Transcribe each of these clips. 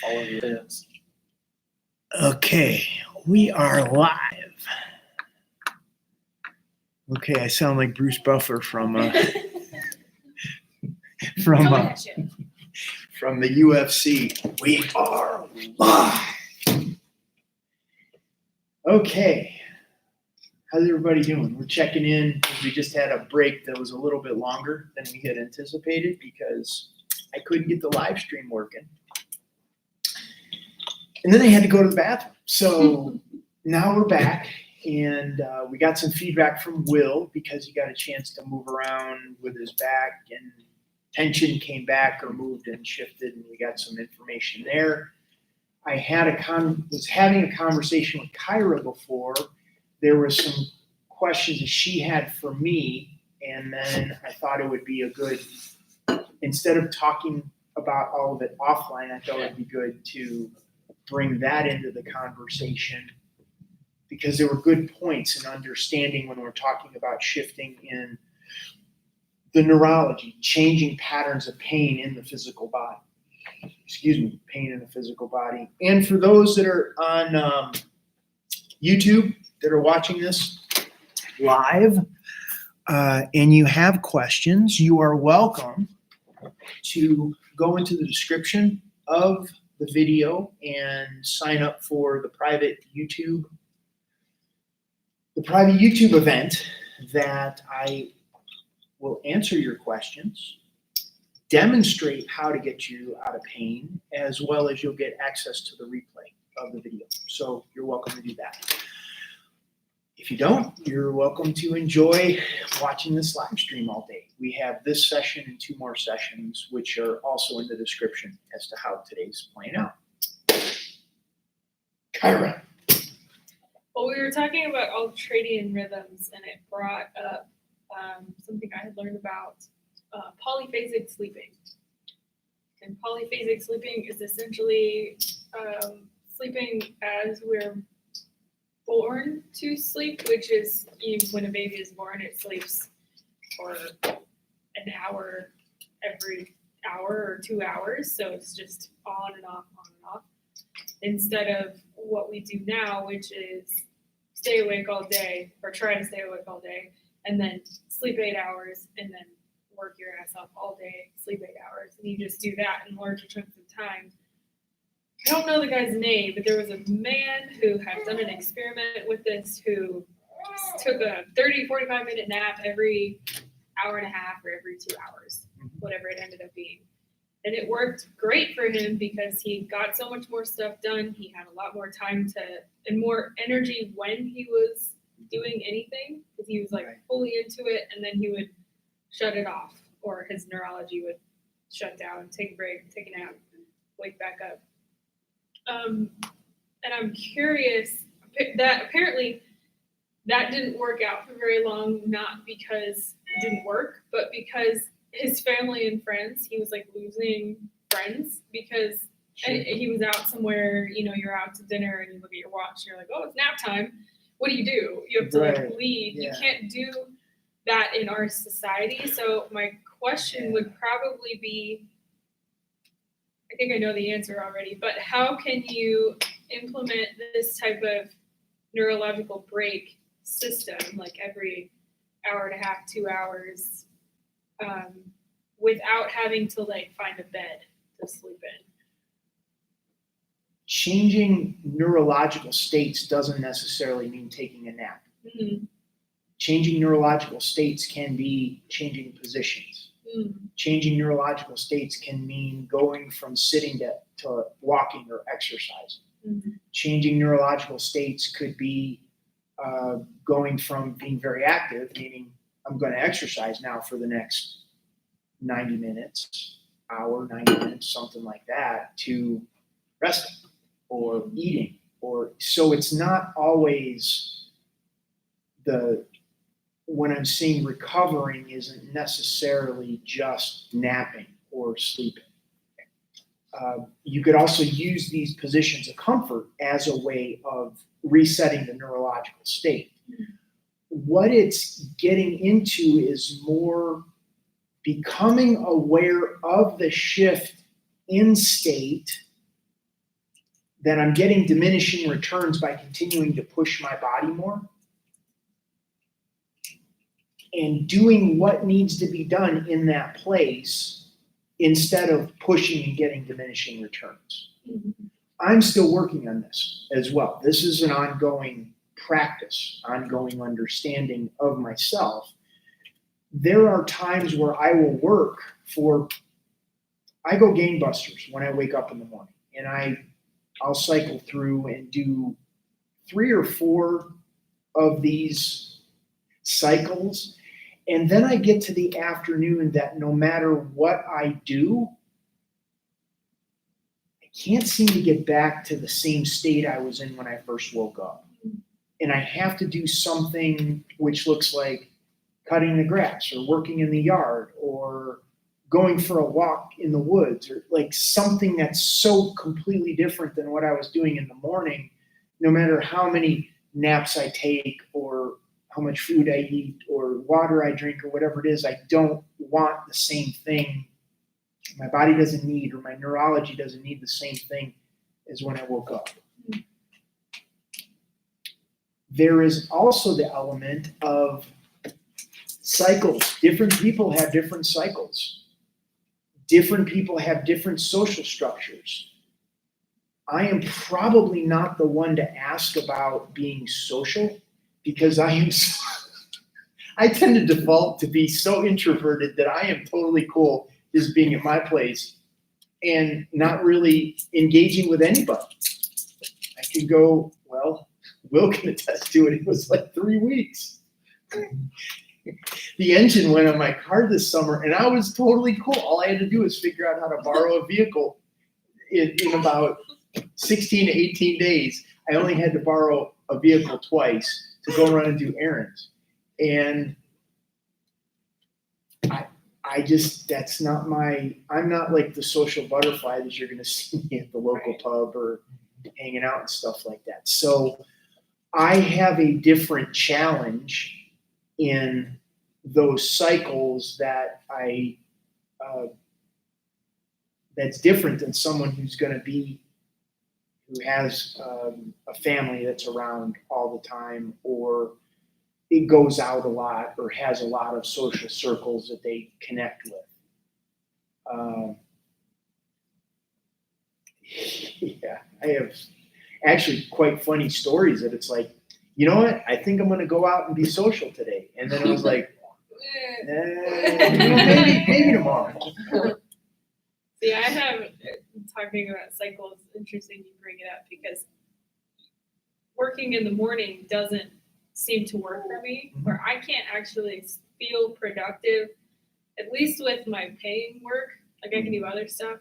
all of this. Okay, we are live. Okay, I sound like Bruce Buffer from the UFC. We are live. Okay, how's everybody doing? We're checking in. We just had a break that was a little bit longer than we had anticipated because I couldn't get the live stream working. And then I had to go to the bathroom. So now we're back, and we got some feedback from Will because he got a chance to move around with his back, and tension came back or moved and shifted, and we got some information there. I was having a conversation with Kyra before. There were some questions that she had for me, and then I thought it would be a good, instead of talking about all of it offline, I thought it would be good to bring that into the conversation because there were good points in understanding when we're talking about shifting in the neurology, changing patterns of pain in the physical body. Pain in the physical body. And for those that are on YouTube that are watching this live and you have questions, you are welcome to go into the description of the video and sign up for the private YouTube event that I will answer your questions, demonstrate how to get you out of pain, as well as you'll get access to the replay of the video. So you're welcome to do that. If you don't, you're welcome to enjoy watching this live stream all day. We have this session and 2 more sessions, which are also in the description as to how today's playing out. Kyra. Well, we were talking about ultradian rhythms, and it brought up something I had learned about polyphasic sleeping. And polyphasic sleeping is essentially sleeping as we're born to sleep, which is when a baby is born, it sleeps for an hour every hour or 2 hours. So it's just on and off, instead of what we do now, which is stay awake all day or try to stay awake all day and then sleep 8 hours and then work your ass off all day, sleep 8 hours. And you just do that in larger chunks of time. I don't know the guy's name, but there was a man who had done an experiment with this who took a 30, 45-minute nap every hour and a half or every 2 hours, whatever it ended up being. And it worked great for him because he got so much more stuff done. He had a lot more time and more energy when he was doing anything because he was like fully into it, and then he would shut it off, or his neurology would shut down, take a break, take a nap, wake back up. And I'm curious that apparently that didn't work out for very long, not because it didn't work, but because his family and friends, he was like losing friends because he was out somewhere, you're out to dinner and you look at your watch and you're like, oh, it's nap time. What do? You have to like leave. Yeah. You can't do that in our society. So my question would probably be, I think I know the answer already, but how can you implement this type of neurological break system, like every hour and a half, 2 hours, without having to like find a bed to sleep in? Changing neurological states doesn't necessarily mean taking a nap. Mm-hmm. Changing neurological states can be changing positions. Mm-hmm. Changing neurological states can mean going from sitting to walking or exercising. Mm-hmm. Changing neurological states could be going from being very active, meaning I'm going to exercise now for the next 90 minutes, hour, 90 minutes, something like that, to resting or eating. So it's not always when I'm saying recovering isn't necessarily just napping or sleeping. You could also use these positions of comfort as a way of resetting the neurological state. Mm-hmm. What it's getting into is more becoming aware of the shift in state that I'm getting diminishing returns by continuing to push my body more and doing what needs to be done in that place instead of pushing and getting diminishing returns. I'm still working on this as well. This is an ongoing practice, ongoing understanding of myself. There are times where I will work I go gangbusters when I wake up in the morning, and I'll cycle through and do 3 or 4 of these cycles. And then I get to the afternoon that no matter what I do, I can't seem to get back to the same state I was in when I first woke up. And I have to do something which looks like cutting the grass or working in the yard or going for a walk in the woods, or like something that's so completely different than what I was doing in the morning, no matter how many naps I take or how much food I eat or water I drink or whatever it is. I don't want the same thing. My body doesn't need, or my neurology doesn't need the same thing as when I woke up. There is also the element of cycles. Different people have different cycles. Different people have different social structures. I am probably not the one to ask about being social because I tend to default to be so introverted that I am totally cool just being at my place and not really engaging with anybody. I could go, well, Will can attest to it. It was like 3 weeks. The engine went on my car this summer, and I was totally cool. All I had to do was figure out how to borrow a vehicle in about 16 to 18 days. I only had to borrow a vehicle twice to go around and do errands. And I just, that's not I'm not like the social butterfly that you're going to see at the local pub or hanging out and stuff like that. So I have a different challenge in those cycles that that's different than someone who has a family that's around all the time, or it goes out a lot, or has a lot of social circles that they connect with. Yeah, I have actually quite funny stories that it's like, you know what? I think I'm going to go out and be social today. And then I was like, maybe tomorrow. See, I have, talking about cycles, interesting you bring it up because working in the morning doesn't seem to work for me, where I can't actually feel productive, at least with my paying work. Like I can do other stuff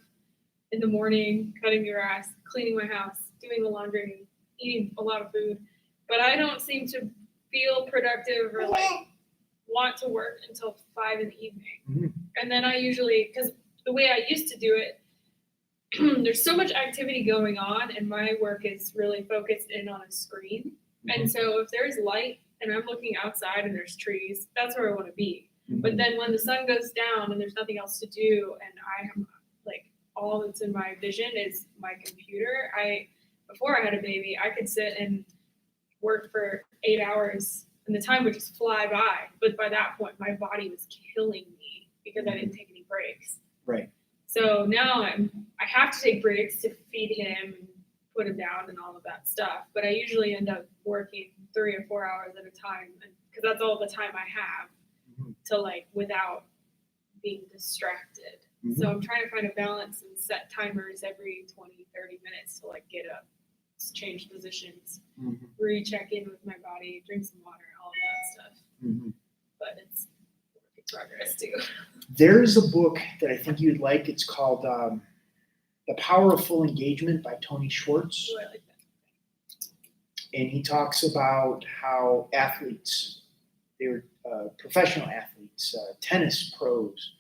in the morning, cutting the grass, cleaning my house, doing the laundry, eating a lot of food. But I don't seem to feel productive or like want to work until 5 in the evening. Mm-hmm. And then I usually, because the way I used to do it, there's so much activity going on and my work is really focused in on a screen. Mm-hmm. And so if there's light and I'm looking outside and there's trees, that's where I want to be. Mm-hmm. But then when the sun goes down and there's nothing else to do and I am like, all that's in my vision is my computer. Before I had a baby, I could sit and work for 8 hours and the time would just fly by. But by that point, my body was killing me because I didn't take any breaks. Right. So now I have to take breaks to feed him and put him down and all of that stuff. But I usually end up working 3 or 4 hours at a time because that's all the time I have to like without being distracted. Mm-hmm. So I'm trying to find a balance and set timers every 20, 30 minutes to like get up, change positions, recheck in with my body, drink some water, all of that stuff. Mm-hmm. But it's work in progress too. There's a book that I think you'd like. It's called The Power of Full Engagement by Tony Schwartz. Oh, I like that. And he talks about how athletes, they're professional athletes, tennis pros,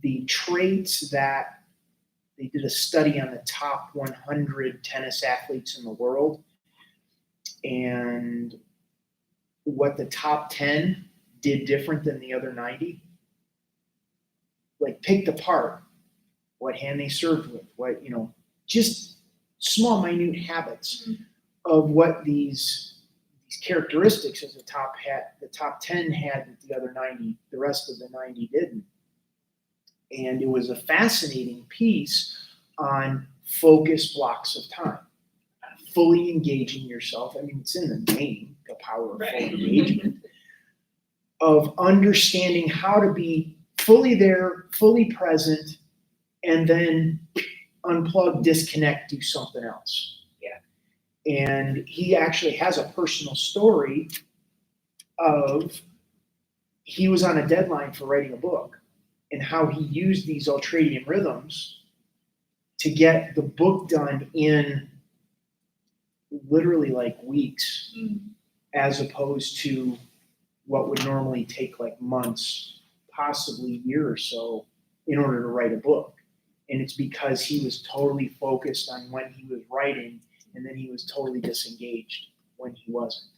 the traits that they did a study on the top 100 tennis athletes in the world and what the top 10 did different than the other 90. Like picked apart what hand they served with, what, just small, minute habits of what these characteristics as the top 10 had that the rest of the 90 didn't. And it was a fascinating piece on focused blocks of time, fully engaging yourself. I mean, it's in the name, the power of full engagement, of understanding how to be fully there, fully present, and then unplug, disconnect, do something else. Yeah. And he actually has a personal story of he was on a deadline for writing a book and how he used these ultradian rhythms to get the book done in literally like weeks, as opposed to what would normally take like months, possibly a year or so, in order to write a book. And it's because he was totally focused on when he was writing, and then he was totally disengaged when he wasn't.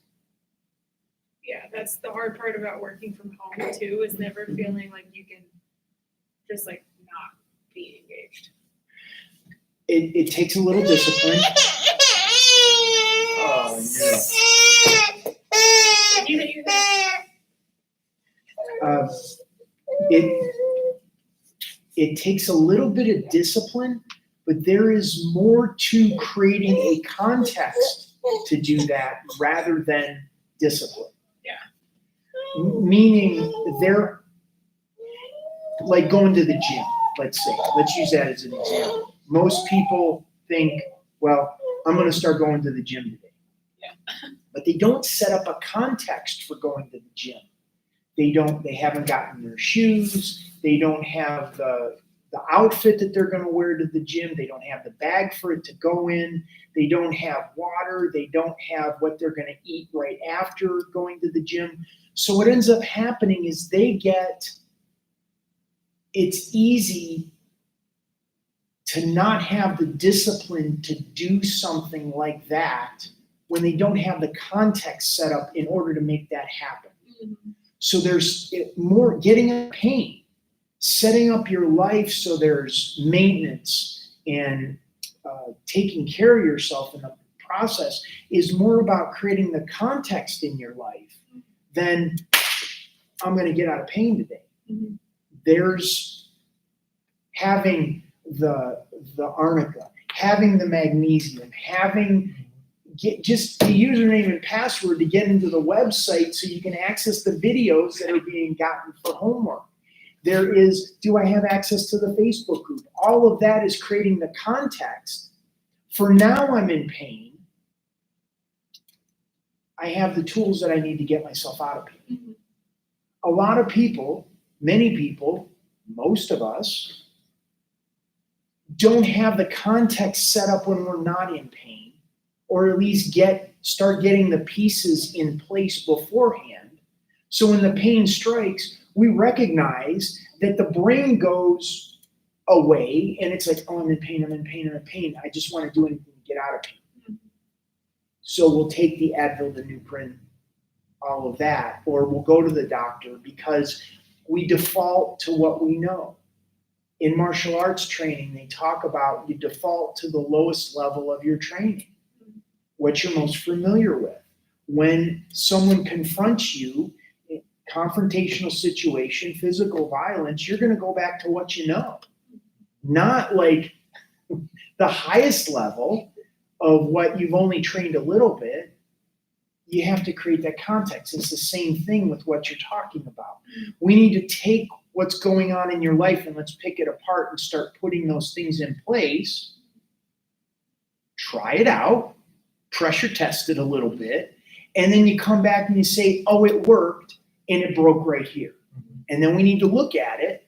Yeah, that's the hard part about working from home too, is never feeling like you can just like not be engaged. It takes a little discipline. Oh, no. It takes a little bit of discipline, but there is more to creating a context to do that rather than discipline. Yeah. Meaning they're like going to the gym, let's say. Let's use that as an example. Most people think, well, I'm going to start going to the gym today. Yeah. But they don't set up a context for going to the gym. They haven't gotten their shoes. They don't have the outfit that they're going to wear to the gym. They don't have the bag for it to go in. They don't have water. They don't have what they're going to eat right after going to the gym. So what ends up happening is it's easy to not have the discipline to do something like that when they don't have the context set up in order to make that happen. Mm-hmm. So there's more getting a pain, setting up your life so there's maintenance and taking care of yourself in the process is more about creating the context in your life than I'm going to get out of pain today. Mm-hmm. There's having the arnica, having the magnesium, having just the username and password to get into the website so you can access the videos that are being gotten for homework. There is, do I have access to the Facebook group? All of that is creating the context. For now I'm in pain. I have the tools that I need to get myself out of pain. Mm-hmm. A lot of people, many people, most of us, don't have the context set up when we're not in pain, or at least start getting the pieces in place beforehand. So when the pain strikes, we recognize that the brain goes away and it's like, oh, I'm in pain, I'm in pain, I'm in pain. I just want to do anything to get out of pain. Mm-hmm. So we'll take the Advil, the Nuprin, all of that, or we'll go to the doctor because we default to what we know. In martial arts training, they talk about you default to the lowest level of your training, what you're most familiar with. When someone confronts you, confrontational situation, physical violence, you're going to go back to what you know. Not like the highest level of what you've only trained a little bit. You have to create that context. It's the same thing with what you're talking about. We need to take what's going on in your life and let's pick it apart and start putting those things in place. Try it out, pressure test it a little bit, and then you come back and you say, oh, it worked and it broke right here. Mm-hmm. And then we need to look at it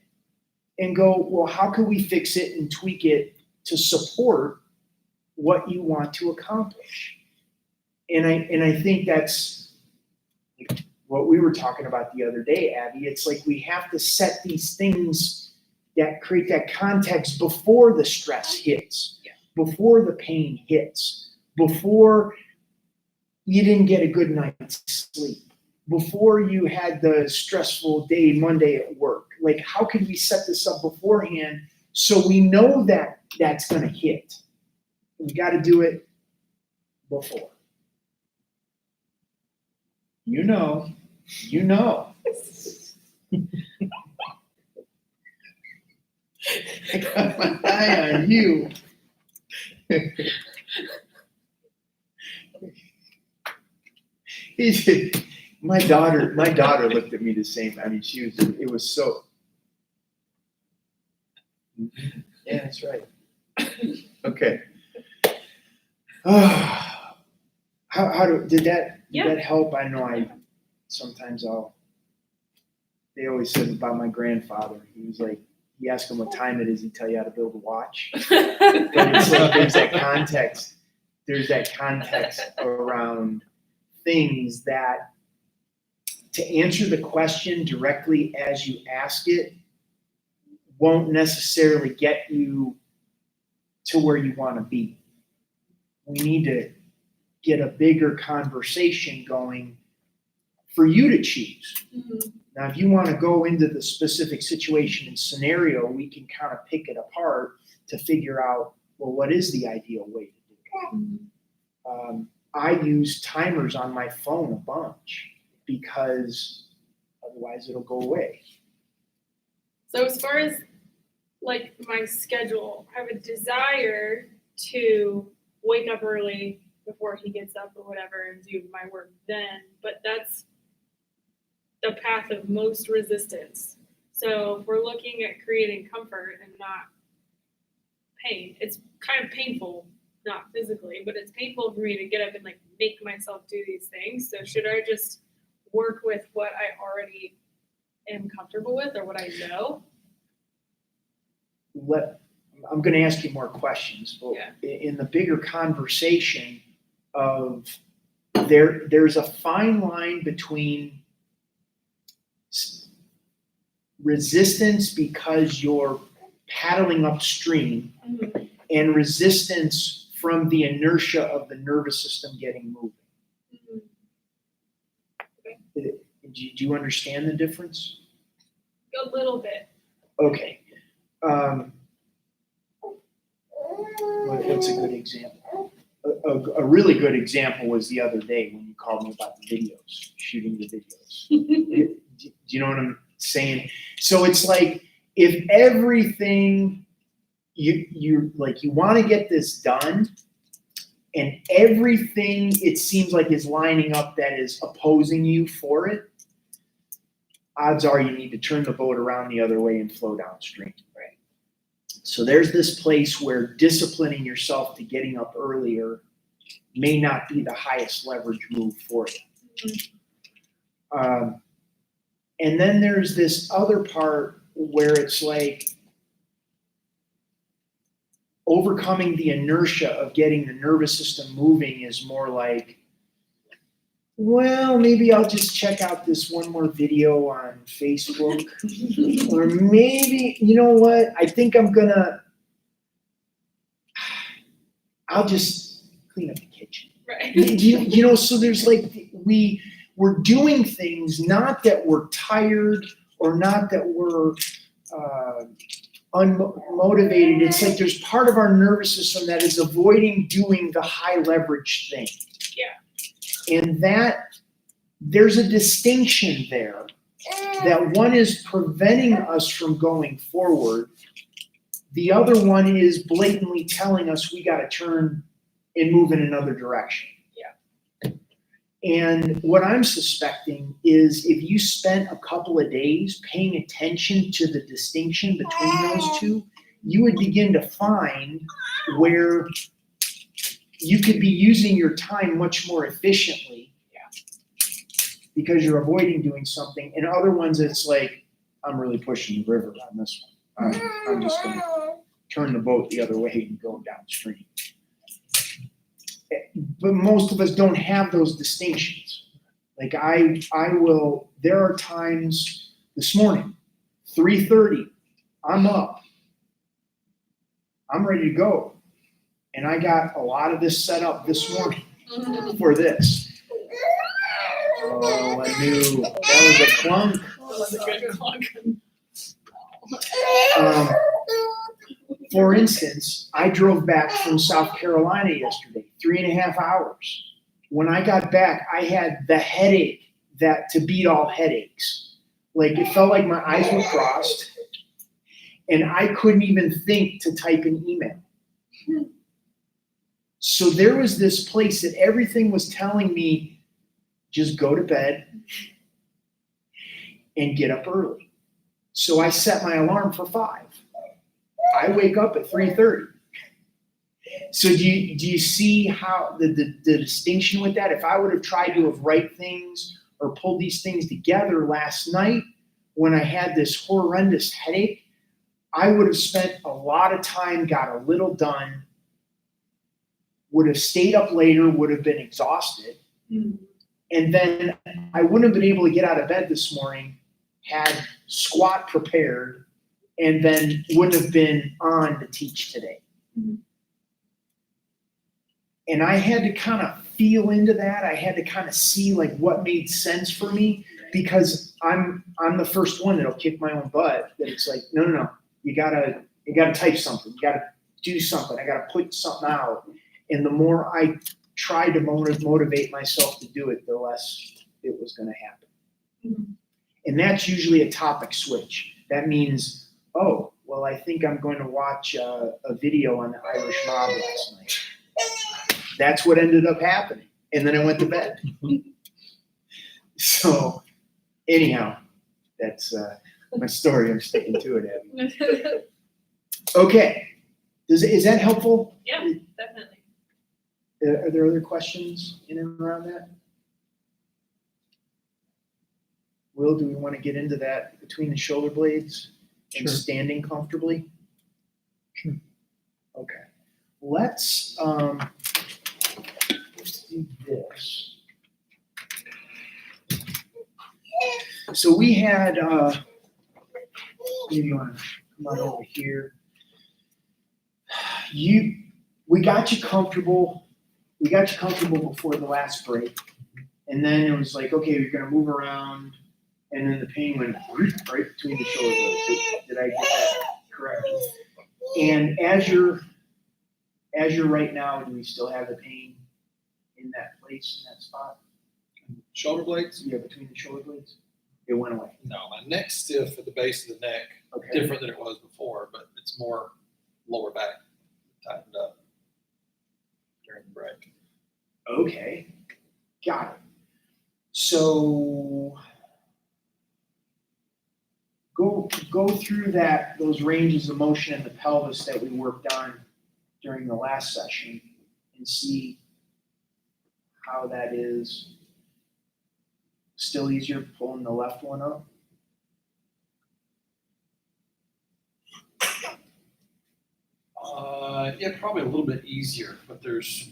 and go, well, how can we fix it and tweak it to support what you want to accomplish? And I think that's what we were talking about the other day, Abby. It's like we have to set these things that create that context before the stress hits, before the pain hits, before you didn't get a good night's sleep, before you had the stressful day Monday at work. Like, how can we set this up beforehand so we know that that's going to hit? we got to do it before. You know. I got my eye on you. My daughter looked at me the same. I mean, it was so. Yeah, that's right. Okay. Did that help? I know sometimes they always said about my grandfather. He was like, you ask him what time it is, he'd tell you how to build a watch. But it's like there's that context around things that, to answer the question directly as you ask it, won't necessarily get you to where you want to be. We need to get a bigger conversation going for you to choose. Mm-hmm. Now, if you want to go into the specific situation and scenario, we can kind of pick it apart to figure out, well, what is the ideal way to do it? Mm-hmm. I use timers on my phone a bunch because otherwise it'll go away. So as far as like my schedule, I have a desire to wake up early before he gets up or whatever and do my work then, but that's the path of most resistance. So if we're looking at creating comfort and not pain, it's kind of painful, not physically, but it's painful for me to get up and like make myself do these things. So should I just work with what I already am comfortable with or what I know? I'm going to ask you more questions, but in the bigger conversation of there's a fine line between resistance because you're paddling upstream Mm-hmm. and resistance from the inertia of the nervous system getting moving. Mm-hmm. Okay. Do you understand the difference? A little bit. Okay. What's a good example? A really good example was the other day when you called me about the videos, shooting the videos. Do you know what I'm saying? So it's like if everything you want to get this done, and everything it seems like is lining up that is opposing you for it, odds are you need to turn the boat around the other way and flow downstream. Right. So there's this place where disciplining yourself to getting up earlier may not be the highest leverage move for you. Mm-hmm. And then there's this other part where it's like overcoming the inertia of getting the nervous system moving is more like, well, maybe I'll just check out this one more video on Facebook. Or maybe, you know what, I think I'll just clean up the kitchen. Right. You know, so there's like, we're doing things not that we're tired or not that we're unmotivated. It's like there's part of our nervous system that is avoiding doing the high leverage thing. Yeah. And that there's a distinction there that one is preventing us from going forward. The other one is blatantly telling us we got to turn and move in another direction. Yeah. And what I'm suspecting is if you spent a couple of days paying attention to the distinction between those two, you would begin to find where you could be using your time much more efficiently. Yeah. Because you're avoiding doing something. And other ones, it's like, I'm really pushing the river on this one. I'm just going to turn the boat the other way and go downstream. But most of us don't have those distinctions. Like there are times this morning, 3:30, I'm up. I'm ready to go. And I got a lot of this set up this morning for this. Oh, I knew that was a clunk. That was a good clunk. For instance, I drove back from South Carolina yesterday, 3.5 hours. When I got back, I had the headache that to beat all headaches. Like it felt like my eyes were crossed and I couldn't even think to type an email. So there was this place that everything was telling me, just go to bed and get up early. So I set my alarm for 5. I wake up at 3:30. So do you see how the distinction with that? If I would have tried to have write things or pulled these things together last night when I had this horrendous headache, I would have spent a lot of time, got a little done, would have stayed up later, would have been exhausted. And then I wouldn't have been able to get out of bed this morning, had squat prepared, and then wouldn't have been on to teach today. And I had to kind of feel into that. I had to kind of see like what made sense for me, because I'm the first one that'll kick my own butt. That it's like, no, you gotta type something, you gotta do something, I gotta put something out. And the more I tried to motivate myself to do it, the less it was going to happen. And that's usually a topic switch. That means, oh, well, I think I'm going to watch a video on the Irish mob last night. That's what ended up happening. And then I went to bed. So anyhow, that's my story. I'm sticking to it, Abby. Okay. Is that helpful? Yeah, definitely. Are there other questions in and around that? Will, do we want to get into that between the shoulder blades and standing comfortably? Sure. Okay. Let's do this. So we had, maybe you want to come on over here. We got you comfortable. We got you comfortable before the last break. And then it was like, okay, you're going to move around. And then the pain went right between the shoulder blades. Did I get that correct? And as you're right now, do we still have the pain in that place, in that spot? Shoulder blades? Yeah, between the shoulder blades? It went away. No, my neck's stiff at the base of the neck. Okay. Different than it was before, but it's more lower back tightened up during the break. Okay. Got it. So go through those ranges of motion in the pelvis that we worked on during the last session and see how that is. Still easier pulling the left one up? Yeah, probably a little bit easier, but there's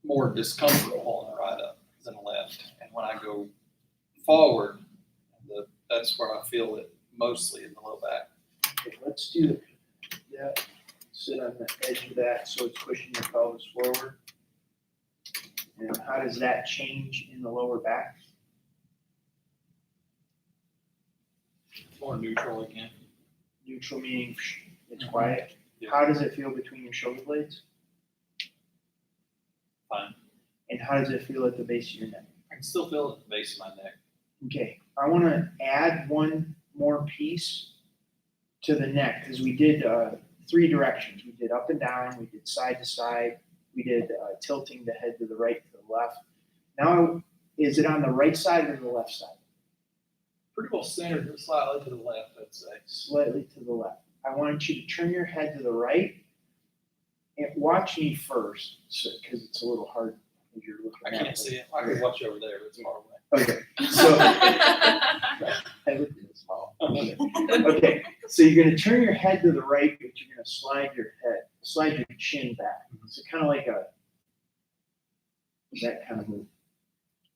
more discomfort pulling the right up than the left. And when I go forward, that's where I feel it mostly in the low back. Okay, let's do that. Sit on the edge of that so it's pushing your pelvis forward. And how does that change in the lower back? More neutral again. Neutral meaning it's quiet. Yeah. How does it feel between your shoulder blades? Fine. And how does it feel at the base of your neck? I can still feel it at the base of my neck. Okay, I want to add one more piece to the neck because we did 3 directions. We did up and down, we did side to side, we did tilting the head to the right to the left. Now, is it on the right side or the left side? Pretty well centered, but slightly to the left, I'd say. Slightly to the left. I want you to turn your head to the right and watch me first because it's a little hard as you're looking I at can't see it. I can watch over there, it's far away. Okay, so I looked at it small. Okay, so you're going to turn your head to the right, but you're going to slide your chin back. So kind of like that kind of move.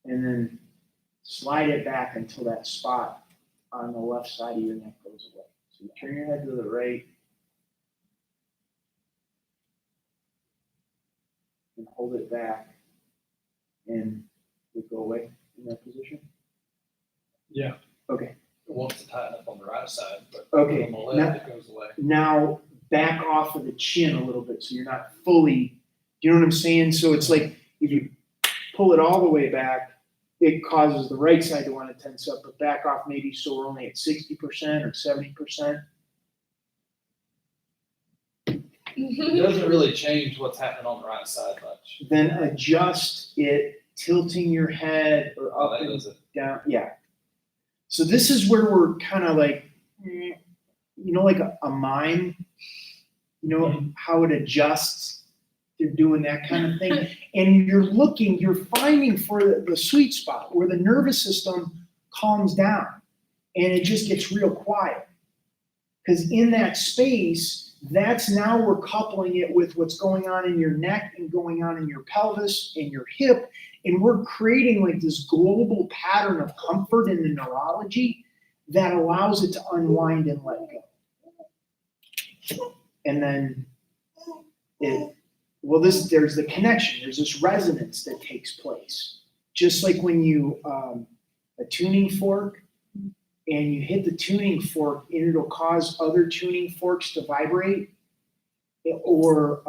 And then slide it back until that spot on the left side of your neck goes away. So you turn your head to the right and hold it back and it go away in that position. Yeah. Okay. It wants to tighten up on the right side, but Okay. on the left, it goes away. Now back off of the chin a little bit so you're not fully, you know what I'm saying? So it's like if you pull it all the way back, it causes the right side to want to tense up, but back off maybe so we're only at 60% or 70%. It doesn't really change what's happening on the right side much. Then adjust it, tilting your head or Oh, up that and does it. down. Yeah. So this is where we're kind of like, like a mime, how it adjusts. They're doing that kind of thing. And you're finding for the sweet spot where the nervous system calms down and it just gets real quiet. Because in that space, that's now we're coupling it with what's going on in your neck and going on in your pelvis and your hip. And we're creating like this global pattern of comfort in the neurology that allows it to unwind and let go. And then there's the connection. There's this resonance that takes place. Just like when you, a tuning fork, and you hit the tuning fork and it'll cause other tuning forks to vibrate, or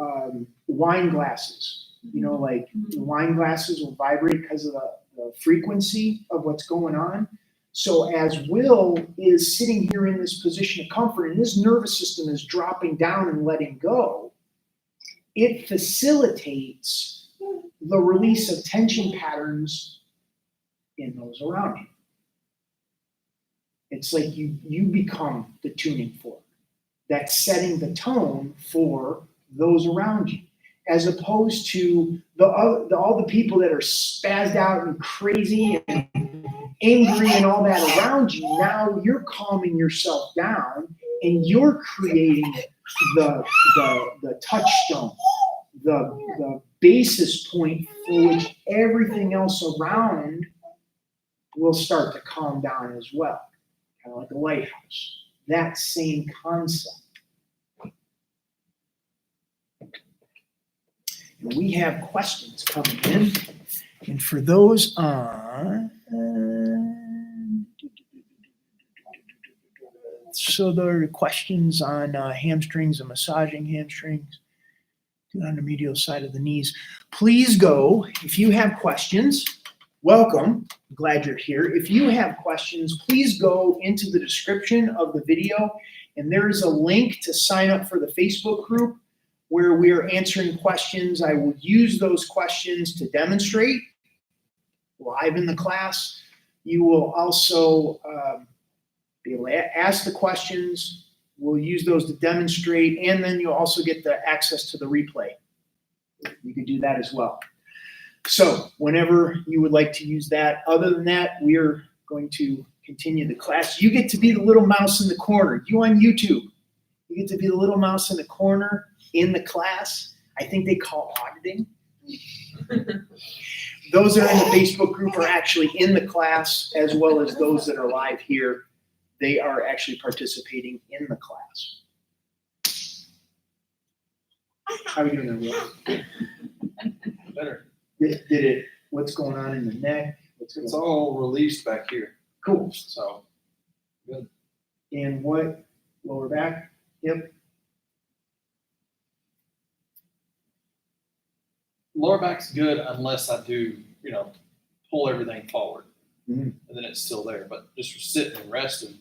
wine glasses, like wine glasses will vibrate because of the frequency of what's going on. So as Will is sitting here in this position of comfort and his nervous system is dropping down and letting go, it facilitates the release of tension patterns in those around him. It's like you become the tuning fork that's setting the tone for those around you, as opposed to all the people that are spazzed out and crazy and angry and all that around you. Now you're calming yourself down and you're creating the touchstone, the basis point for which everything else around will start to calm down as well. Kind of like a lighthouse. That same concept. And we have questions coming in. And for those on, so there are questions on hamstrings and massaging hamstrings on the medial side of the knees. Please go, if you have questions, welcome. I'm glad you're here. If you have questions, please go into the description of the video, and there's a link to sign up for the Facebook group where we are answering questions. I will use those questions to demonstrate live in the class. You will also be able to ask the questions. We'll use those to demonstrate, and then you'll also get the access to the replay. You can do that as well. So whenever you would like to use that, other than that, we're going to continue the class. You get to be the little mouse in the corner. You on YouTube, you get to be the little mouse in the corner in the class. I think they call auditing. Those that are in the Facebook group are actually in the class, as well as those that are live here. They are actually participating in the class. How are we doing there, Will? Better. Did it, what's going on in the neck? It's all released back here. Cool. So, good. And what, lower back, hip? Lower back's good unless I do, pull everything forward. Mm-hmm. And then it's still there. But just sitting and resting,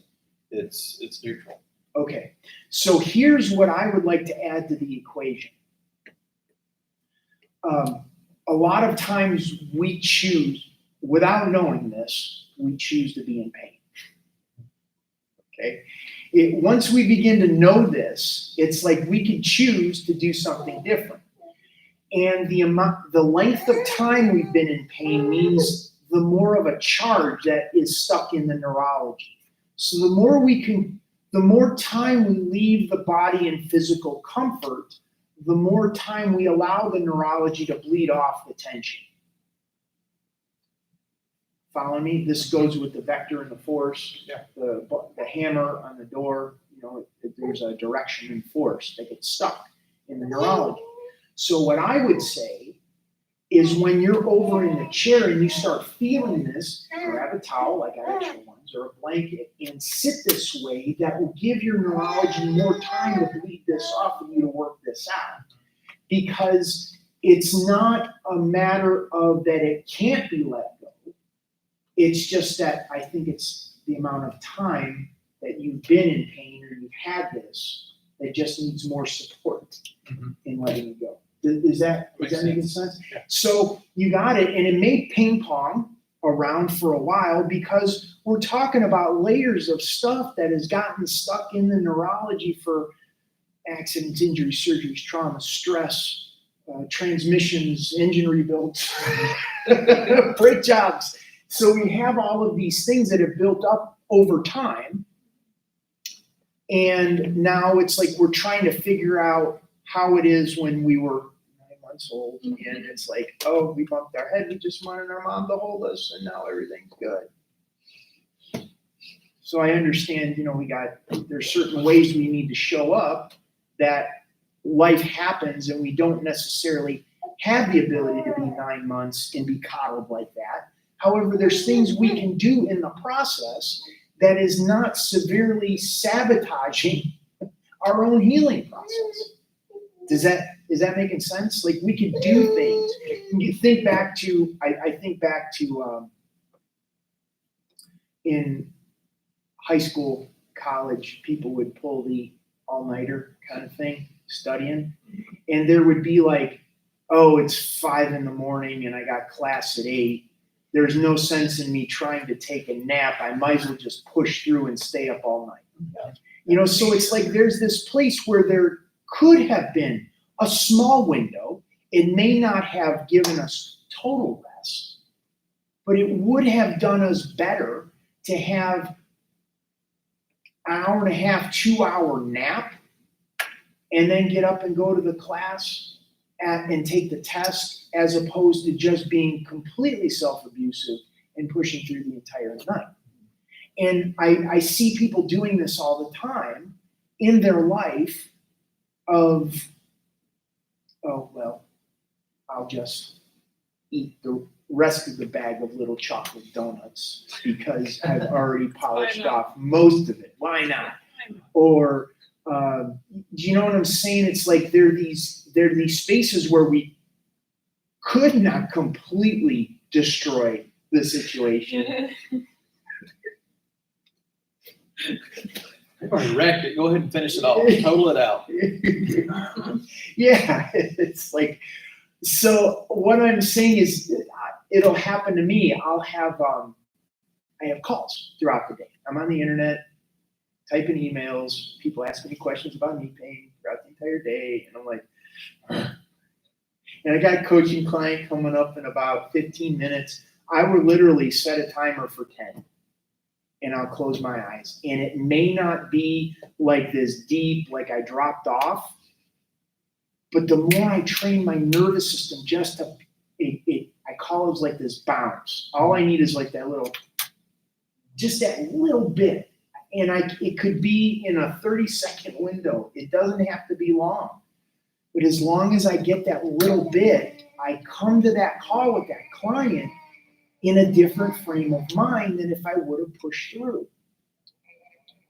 it's neutral. Okay. So here's what I would like to add to the equation. A lot of times we choose, without knowing this, we choose to be in pain. Okay. Once we begin to know this, it's like we can choose to do something different. And the length of time we've been in pain means the more of a charge that is stuck in the neurology. So the more time we leave the body in physical comfort, the more time we allow the neurology to bleed off the tension. Follow me? This goes with the vector and the force. Yeah. The hammer on the door, there's a direction and force that gets stuck in the neurology. So what I would say is when you're over in the chair and you start feeling this, grab a towel, like I extra ones, or a blanket, and sit this way. That will give your neurology more time to bleed this off and you to work this out. Because it's not a matter of that it can't be let go. It's just that I think it's the amount of time that you've been in pain or you've had this that just needs more support in letting it go. Is that making sense? Yeah. So you got it, and it may ping pong around for a while because we're talking about layers of stuff that has gotten stuck in the neurology for accidents, injuries, surgeries, trauma, stress, transmissions, engine rebuilds, brake jobs. So we have all of these things that have built up over time. And now it's like we're trying to figure out how it is when we were 9 months old. And it's like, oh, we bumped our head. We just wanted our mom to hold us, and now everything's good. So I understand, there's certain ways we need to show up that life happens and we don't necessarily have the ability to be 9 months and be coddled like that. However, there's things we can do in the process that is not severely sabotaging our own healing process. Is that making sense? Like, we can do things. You think back to, I think back to in high school, college, people would pull the all-nighter kind of thing, studying. And there would be like, oh, it's 5 a.m. and I got class at 8. There's no sense in me trying to take a nap. I might as well just push through and stay up all night. So it's like there's this place where there could have been a small window. It may not have given us total rest, but it would have done us better to have an hour and a half, 2-hour nap, and then get up and go to the class and take the test, as opposed to just being completely self-abusive and pushing through the entire night. And I see people doing this all the time in their life of, oh, well, I'll just eat the rest of the bag of little chocolate donuts because I've already polished off most of it. Why not? Or, do you know what I'm saying? It's like there are these spaces where we could not completely destroy the situation. You've already wrecked it. Go ahead and finish it off. Total it out. Yeah, it's like, so what I'm saying is it'll happen to me. I have calls throughout the day. I'm on the internet, typing emails, people asking me questions about knee pain throughout the entire day. And I'm like, and I got a coaching client coming up in about 15 minutes. I would literally set a timer for 10 and I'll close my eyes. And it may not be like this deep, like I dropped off, but the more I train my nervous system just to, I call it like this bounce. All I need is like that little, just that little bit. And it could be in a 30-second window. It doesn't have to be long. But as long as I get that little bit, I come to that call with that client in a different frame of mind than if I would have pushed through.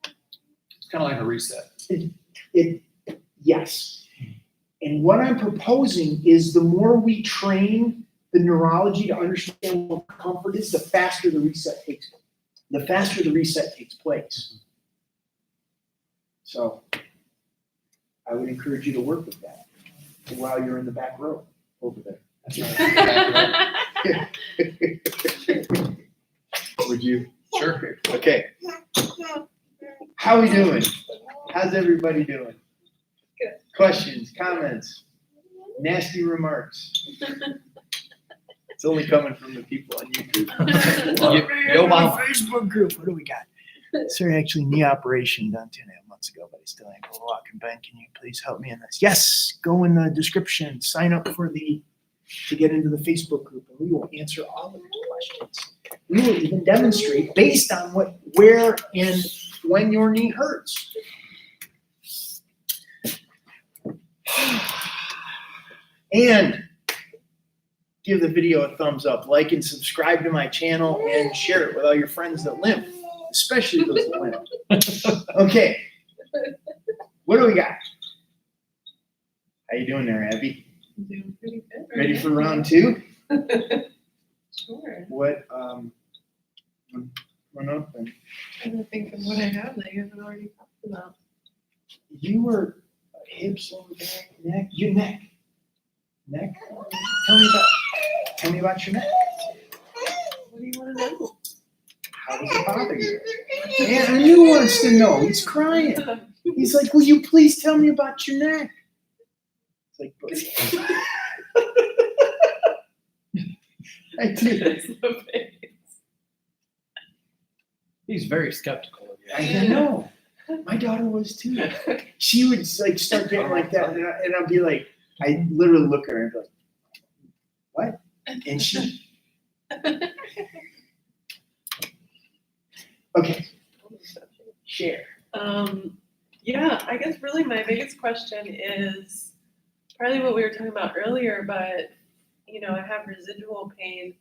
It's kind of like a reset. Yes. And what I'm proposing is the more we train the neurology to understand what comfort is, the faster the reset takes place. So I would encourage you to work with that while you're in the back row over there. That's right. Would you? Sure. Okay. How are we doing? How's everybody doing? Good. Questions, comments, nasty remarks? It's only coming from the people on YouTube. Yo, mama. Facebook group. What do we got? Sir, actually, knee operation done 2.5 months ago, but I still ain't able to walk and bend. Can you please help me in this? Yes. Go in the description. Sign up to get into the Facebook group, and we will answer all of your questions. We will even demonstrate based on where and when your knee hurts. And give the video a thumbs up, like and subscribe to my channel, and share it with all your friends that limp, especially those that limp. Okay, what do we got? How you doing there, Abby? I'm doing pretty good. right Ready now. for round two? Sure. What, run up and I'm trying to think of what I have that you haven't already talked about. you were hips, lower back, neck, your neck. Neck? Tell me about your neck. What do you want to know? How does it bother you? Man, he wants to know. He's crying. He's like, will you please tell me about your neck? It's like, but I do. There's the face. He's very skeptical of you. I know. My daughter was too. She would like start getting like that, and I'd be like, I literally look at her and be like, what? And she, okay, share. Yeah, I guess really my biggest question is probably what we were talking about earlier, but you know, I have residual pain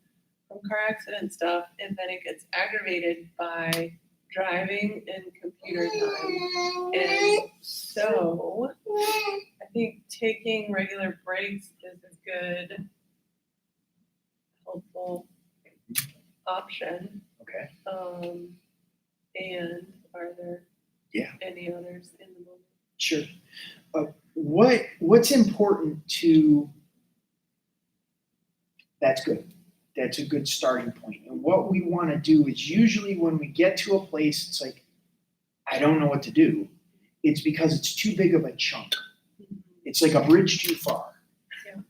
from car accident stuff, and then it gets aggravated by driving and computer time. And so I think taking regular breaks is a good, helpful option. Okay. And are there Yeah. any others in the moment? Sure. What's important to? That's good. That's a good starting point. And what we want to do is usually when we get to a place, it's like, I don't know what to do. It's because it's too big of a chunk. It's like a bridge too far. Yeah.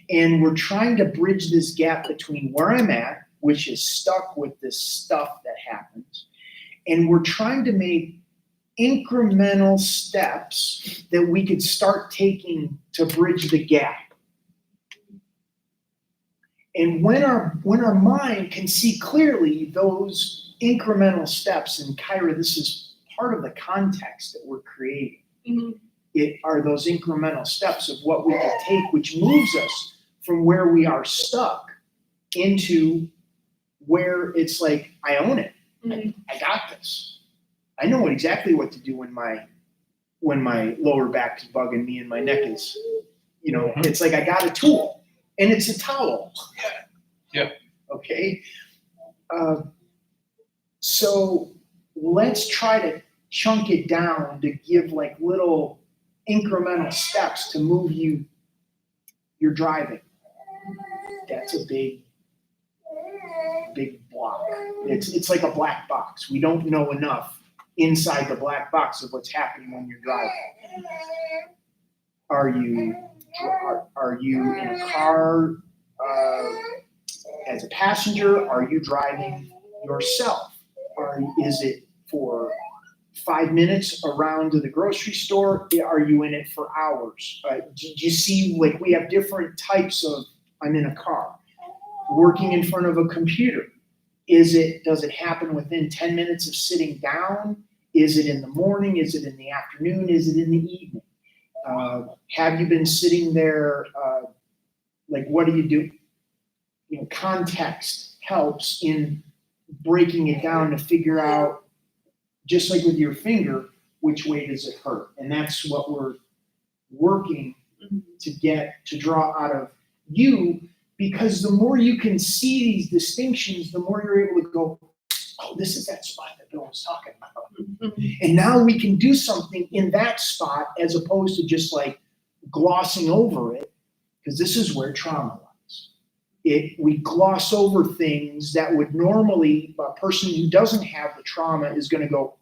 And we're trying to bridge this gap between where I'm at, which is stuck with this stuff that happens, and we're trying to make incremental steps that we could start taking to bridge the gap. And when our mind can see clearly those incremental steps, and Kyra, this is part of the context that we're creating. Mhm. It are those incremental steps of what we can take, which moves us from where we are stuck into where it's like, I own it. Mhm. I got this. I know exactly what to do when my lower back is bugging me and my neck is, it's like I got a tool, and it's a towel. Yeah. Okay. So let's try to chunk it down to give like little incremental steps to move your driving. That's a big block. It's like a black box. We don't know enough inside the black box of what's happening when you're driving. Are you in a car as a passenger? Are you driving yourself? Is it for 5 minutes around to the grocery store? Are you in it for hours? Do you see, like, we have different types of, I'm in a car, working in front of a computer. Does it happen within 10 minutes of sitting down? Is it in the morning? Is it in the afternoon? Is it in the evening? Have you been sitting there, like, what do you do? Context helps in breaking it down to figure out, just like with your finger, which way does it hurt? And that's what we're working to draw out of you, because the more you can see these distinctions, the more you're able to go, oh, this is that spot that Bill was talking about. And now we can do something in that spot as opposed to just like glossing over it, because this is where trauma lies. We gloss over things that would normally, a person who doesn't have the trauma is going to go,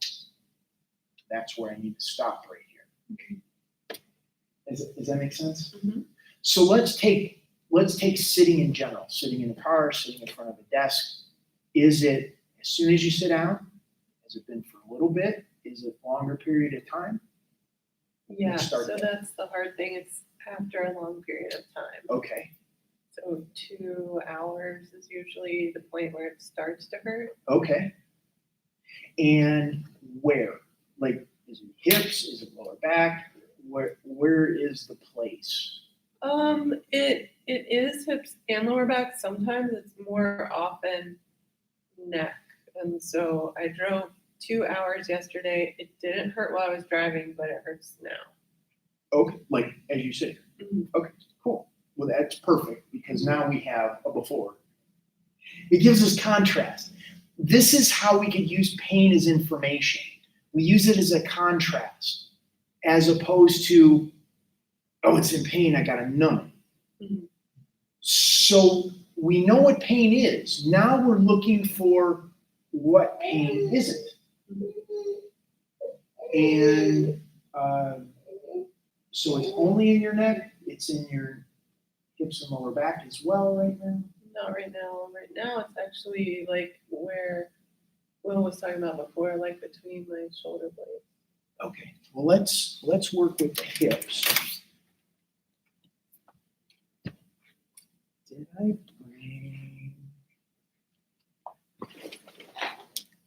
that's where I need to stop right here. Does that make sense? Mm-hmm. So let's take sitting in general, sitting in a car, sitting in front of a desk. Is it as soon as you sit down? Has it been for a little bit? Is it a longer period of time? Yeah, Start so there. that's the hard thing. It's after a long period of time. Okay. So 2 hours is usually the point where it starts to hurt. Okay. And where? Like, is it hips? Is it lower back? Where is the place? It is hips and lower back. Sometimes it's more often neck. And so I drove 2 hours yesterday. It didn't hurt while I was driving, but it hurts now. Okay, like, as you said. Okay, cool. Well, that's perfect, because now we have a before. It gives us contrast. This is how we could use pain as information. We use it as a contrast, as opposed to, oh, it's in pain, I gotta numb it. Mhm. So we know what pain is. Now we're looking for what pain isn't. And so it's only in your neck, it's in your hips and lower back as well right now? Not right now. Right now, it's actually like where Will was talking about before, like between my shoulder blades. Okay, well, let's work with the hips. Did I bring?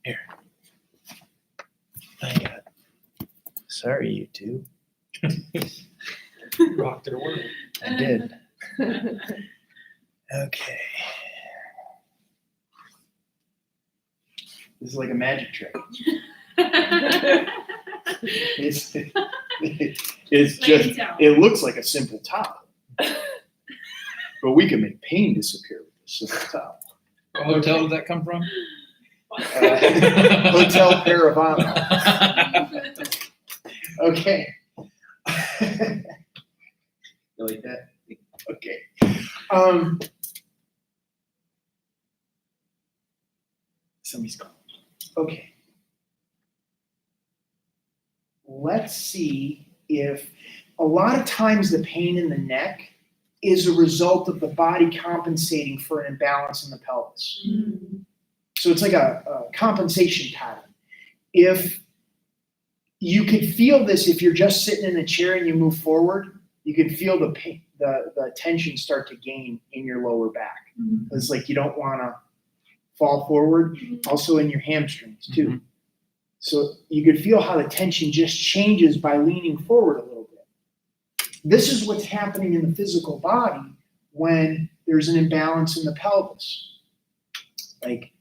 Here. I got. Sorry, you two. Rocked their world. I did. Okay. This is like a magic trick. It's just, it looks like a simple towel. But we can make pain disappear with a simple towel. What hotel did that come from? Hotel Paravano. Okay. You like that? Okay. Somebody's calling. Okay. Let's see if a lot of times the pain in the neck is a result of the body compensating for an imbalance in the pelvis. So it's like a compensation pattern. If you could feel this, if you're just sitting in a chair and you move forward, you can feel the pain, the tension start to gain in your lower back. It's like you don't want to fall forward. Also in your hamstrings too. Mm-hmm. So you could feel how the tension just changes by leaning forward a little bit. This is what's happening in the physical body when there's an imbalance in the pelvis. Like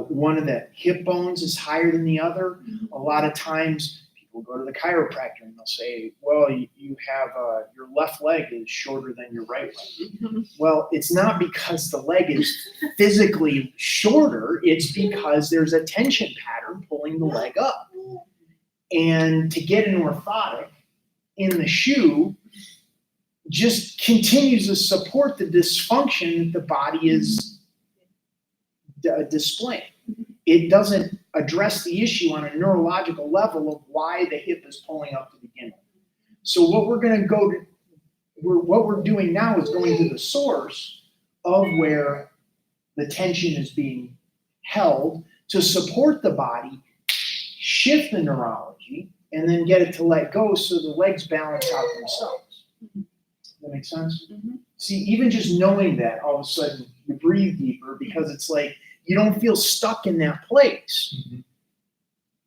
one of the hip bones is higher than the other. A lot of times people go to the chiropractor and they'll say, well, you have your left leg is shorter than your right leg. Well, it's not because the leg is physically shorter, it's because there's a tension pattern pulling the leg up. And to get an orthotic in the shoe just continues to support the dysfunction that the body is displaying. It doesn't address the issue on a neurological level of why the hip is pulling up to begin with. So what we're going to what we're doing now is going to the source of where the tension is being held to support the body, shift the neurology, and then get it to let go so the legs balance out themselves. Does that make sense? See, even just knowing that, all of a sudden you breathe deeper because it's like you don't feel stuck in that place.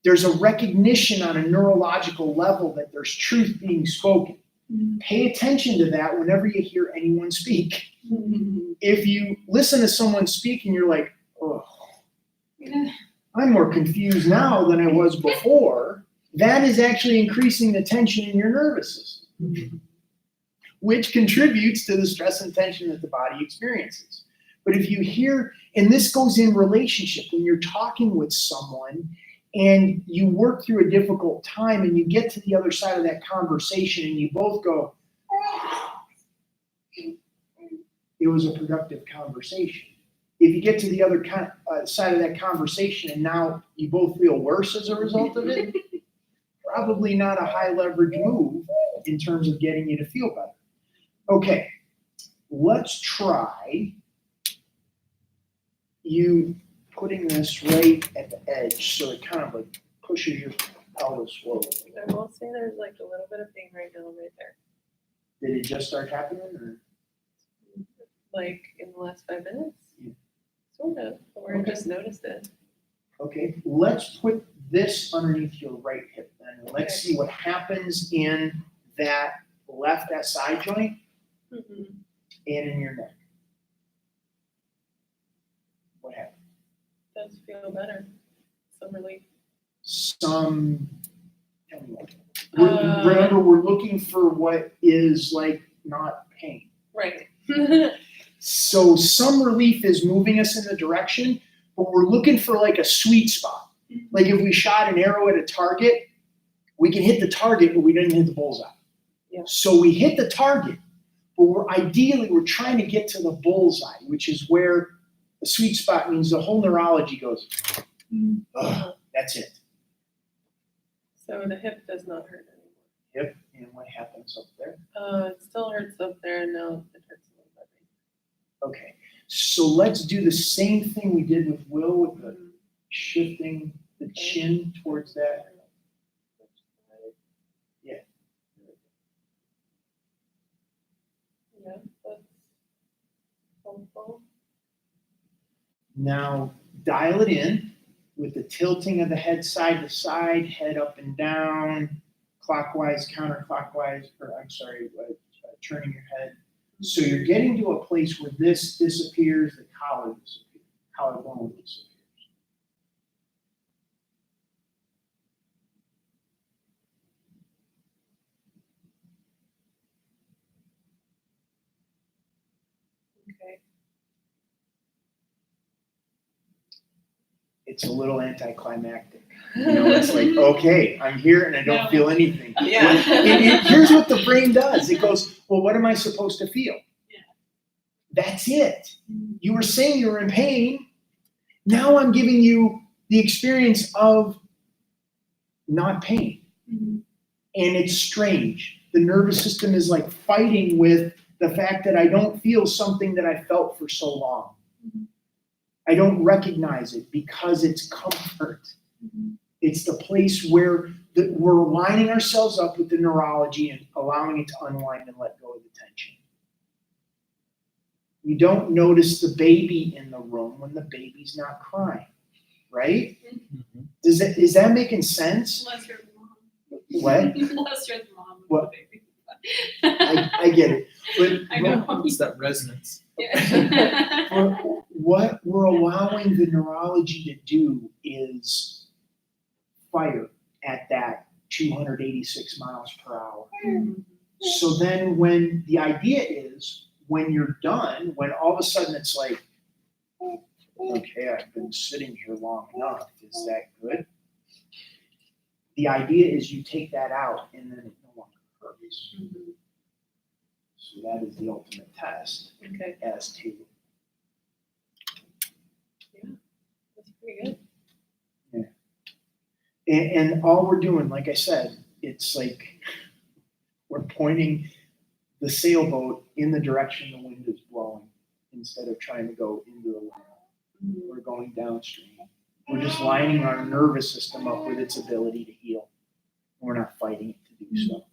There's a recognition on a neurological level that there's truth being spoken. Pay attention to that whenever you hear anyone speak. If you listen to someone speak and you're like, oh, I'm more confused now than I was before, that is actually increasing the tension in your nervous system, which contributes to the stress and tension that the body experiences. But if you hear, and this goes in relationship, when you're talking with someone and you work through a difficult time and you get to the other side of that conversation and you both go, it was a productive conversation. If you get to the other side of that conversation and now you both feel worse as a result of it, probably not a high leverage move in terms of getting you to feel better. Okay, let's try you putting this right at the edge so it kind of like pushes your pelvis forward. I will say there's like a little bit of pain right now, right there. Did it just start happening, or? Like in the last 5 minutes? Yeah. Sort of, or I Okay. just noticed it. Okay, let's put this underneath your right hip then. Let's see what happens in that left SI joint. and in your neck. What happened? Does feel better. Some relief. Some, tell me what. Uh, Remember, we're looking for what is like not pain. Right. So some relief is moving us in the direction, but we're looking for like a sweet spot. Like if we shot an arrow at a target, we can hit the target, but we didn't hit the bullseye. Yeah. So we hit the target, but we're trying to get to the bullseye, which is where the sweet spot means the whole neurology goes, ugh, that's it. So the hip does not hurt anymore. Yep. And what happens up there? It still hurts up there, and now it hurts a little bit. Okay. So let's do the same thing we did with Will with the shifting the chin towards that. Yeah. Yeah, that's helpful. Now dial it in with the tilting of the head side to side, head up and down, clockwise, counterclockwise, turning your head. So you're getting to a place where this disappears, the collar disappears, collarbone disappears. Okay. It's a little anticlimactic. You know, it's like, okay, I'm here and I don't feel anything. Yeah. Here's what the brain does. It goes, well, what am I supposed to feel? Yeah. That's it. You were saying you were in pain. Now I'm giving you the experience of not pain. Mm-hmm. And it's strange. The nervous system is like fighting with the fact that I don't feel something that I felt for so long. Mm-hmm. I don't recognize it because it's comfort. Mm-hmm. It's the place where we're lining ourselves up with the neurology and allowing it to unwind and let go of the tension. You don't notice the baby in the room when the baby's not crying, right? Mm-hmm. Is that making sense? Unless you're the mom. What? Unless you're the mom of What? the baby. I get it. But I know. It's that resonance. Yeah. what we're allowing the neurology to do is fire at that 286 miles per hour. Mhm. So then when the idea is, when you're done, when all of a sudden it's like, okay, I've been sitting here long enough, is that good? The idea is you take that out and then it no longer hurts. Mhm. So that is the ultimate test Okay, as to, that's pretty good. and all we're doing, like I said, it's like we're pointing the sailboat in the direction the wind is blowing instead of trying to go into the wind. We're going downstream. We're just lining our nervous system up with its ability to heal. We're not fighting it to do so.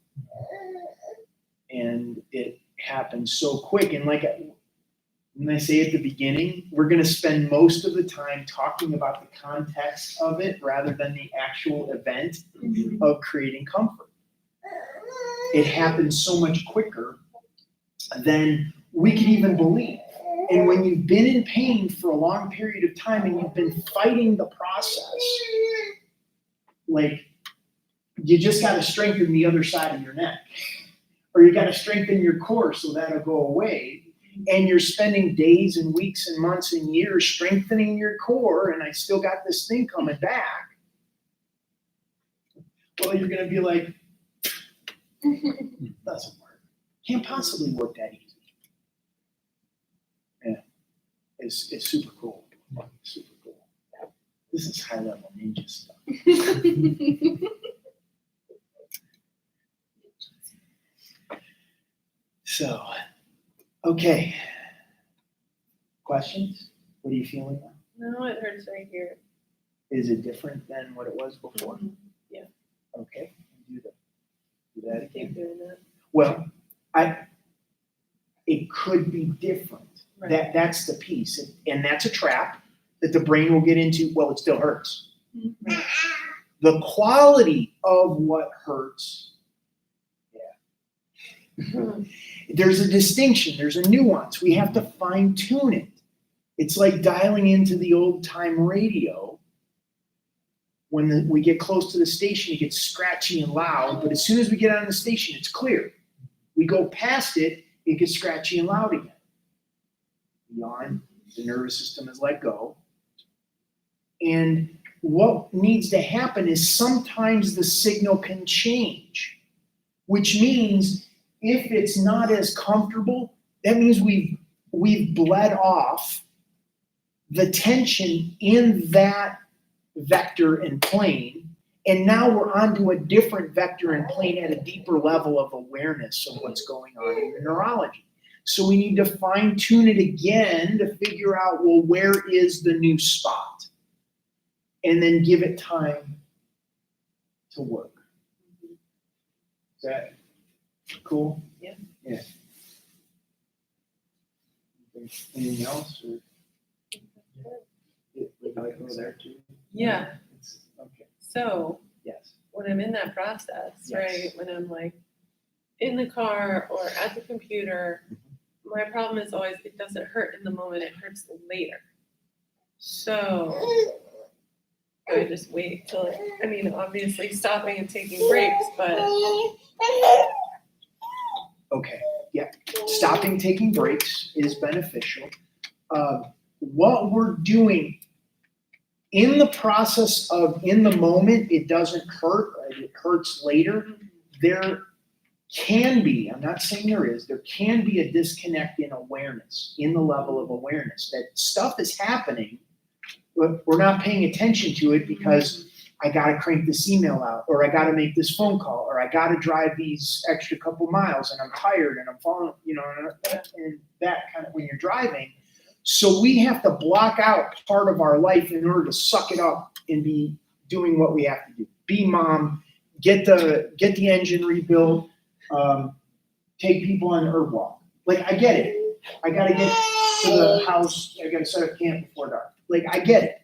And it happens so quick. And like when I say at the beginning, we're going to spend most of the time talking about the context of it rather than the actual event Mhm. of creating comfort. It happens so much quicker than we could even believe. And when you've been in pain for a long period of time and you've been fighting the process, like you just got to strengthen the other side of your neck, or you got to strengthen your core so that'll go away. And you're spending days and weeks and months and years strengthening your core, and I still got this thing coming back. Well, you're going to be like, doesn't work. Can't possibly work that easy. Yeah, it's super cool. Super cool. This is high level ninja stuff. So, okay. Questions? What are you feeling now? No, it hurts right here. Is it different than what it was before? Mhm. Yeah. Okay, do that Keep again. doing that. Well, it could be different. Right. That's the piece, and that's a trap that the brain will get into. Well, it still hurts. Mhm. The quality of what hurts, yeah. There's a distinction, there's a nuance. We have to fine tune it. It's like dialing into the old time radio. When we get close to the station, it gets scratchy and loud, but as soon as we get on the station, it's clear. We go past it, it gets scratchy and loud again. Yawn, the nervous system is let go. And what needs to happen is sometimes the signal can change, which means if it's not as comfortable, that means we've bled off the tension in that vector and plane, and now we're onto a different vector and plane at a deeper level of awareness of what's going on in the neurology. So we need to fine tune it again to figure out, well, where is the new spot? And then give it time to work. Is that cool? Yeah. Yeah. Anything else? Or would I go there too? Yeah. Okay. So Yes. when I'm in that process, Yes. right, when I'm like in the car or at the computer, my problem is always it doesn't hurt in the moment, it hurts later. So I just wait till obviously stopping and taking breaks, but Okay. Yeah. Stopping, taking breaks is beneficial. What we're doing in the process of in the moment, it doesn't hurt, it hurts later. There can be, I'm not saying there can be a disconnect in awareness, in the level of awareness that stuff is happening, but we're not paying attention to it because I gotta crank this email out, or I gotta make this phone call, or I gotta drive these extra couple miles and I'm tired and I'm falling, and that kind of when you're driving. So we have to block out part of our life in order to suck it up and be doing what we have to do. Be mom, get the engine rebuilt, take people on an herb walk. Like, I get it. I gotta get to the house, I gotta set up camp before dark. Like, I get it.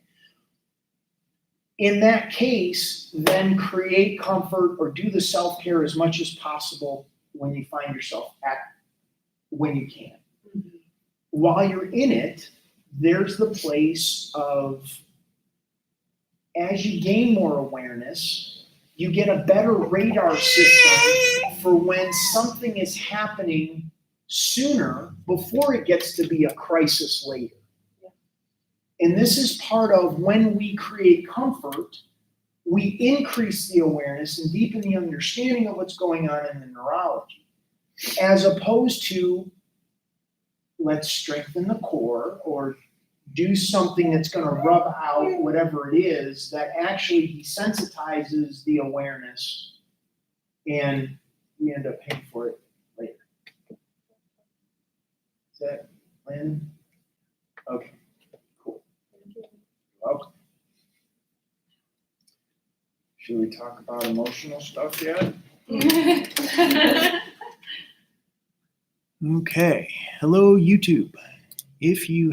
In that case, then create comfort or do the self-care as much as possible when you find yourself when you can. While you're in it, there's the place of, as you gain more awareness, you get a better radar system for when something is happening sooner before it gets to be a crisis later. And this is part of when we create comfort, we increase the awareness and deepen the understanding of what's going on in the neurology, as opposed to let's strengthen the core or do something that's going to rub out whatever it is that actually desensitizes the awareness, and we end up paying for it later. Is that Landon? Okay, cool. Welcome. Should we talk about emotional stuff yet? Okay, hello YouTube. If you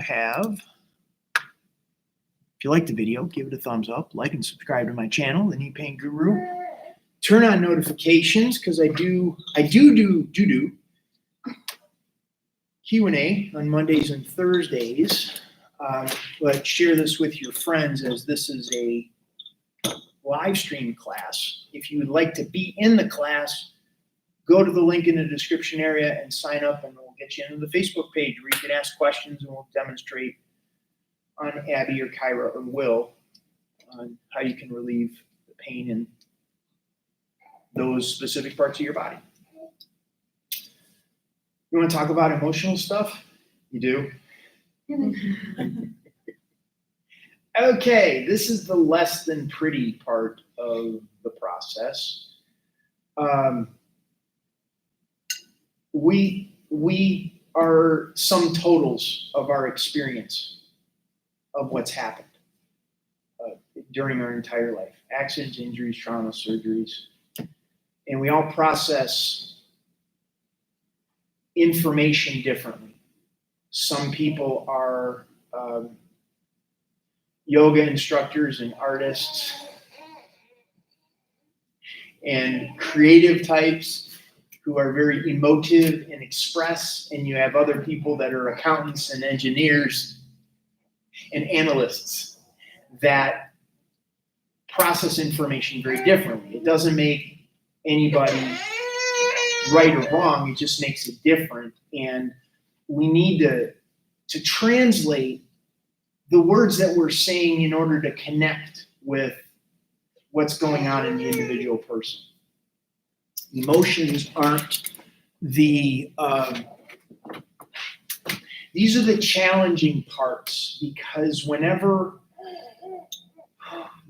like the video, give it a thumbs up, like and subscribe to my channel, The Knee Pain Guru. Turn on notifications because I do Q&A on Mondays and Thursdays. But share this with your friends as this is a live stream class. If you would like to be in the class, go to the link in the description area and sign up, and we'll get you into the Facebook page where you can ask questions and we'll demonstrate on Abby or Kyra or Will on how you can relieve the pain in those specific parts of your body. You want to talk about emotional stuff? You do? Okay, this is the less than pretty part of the process. We are sum totals of our experience of what's happened during our entire life. Accidents, injuries, trauma, surgeries. And we all process information differently. Some people are yoga instructors and artists and creative types who are very emotive and express, and you have other people that are accountants and engineers and analysts that process information very differently. It doesn't make anybody right or wrong, it just makes it different. And we need to translate the words that we're saying in order to connect with what's going on in the individual person. Emotions aren't these are the challenging parts, because whenever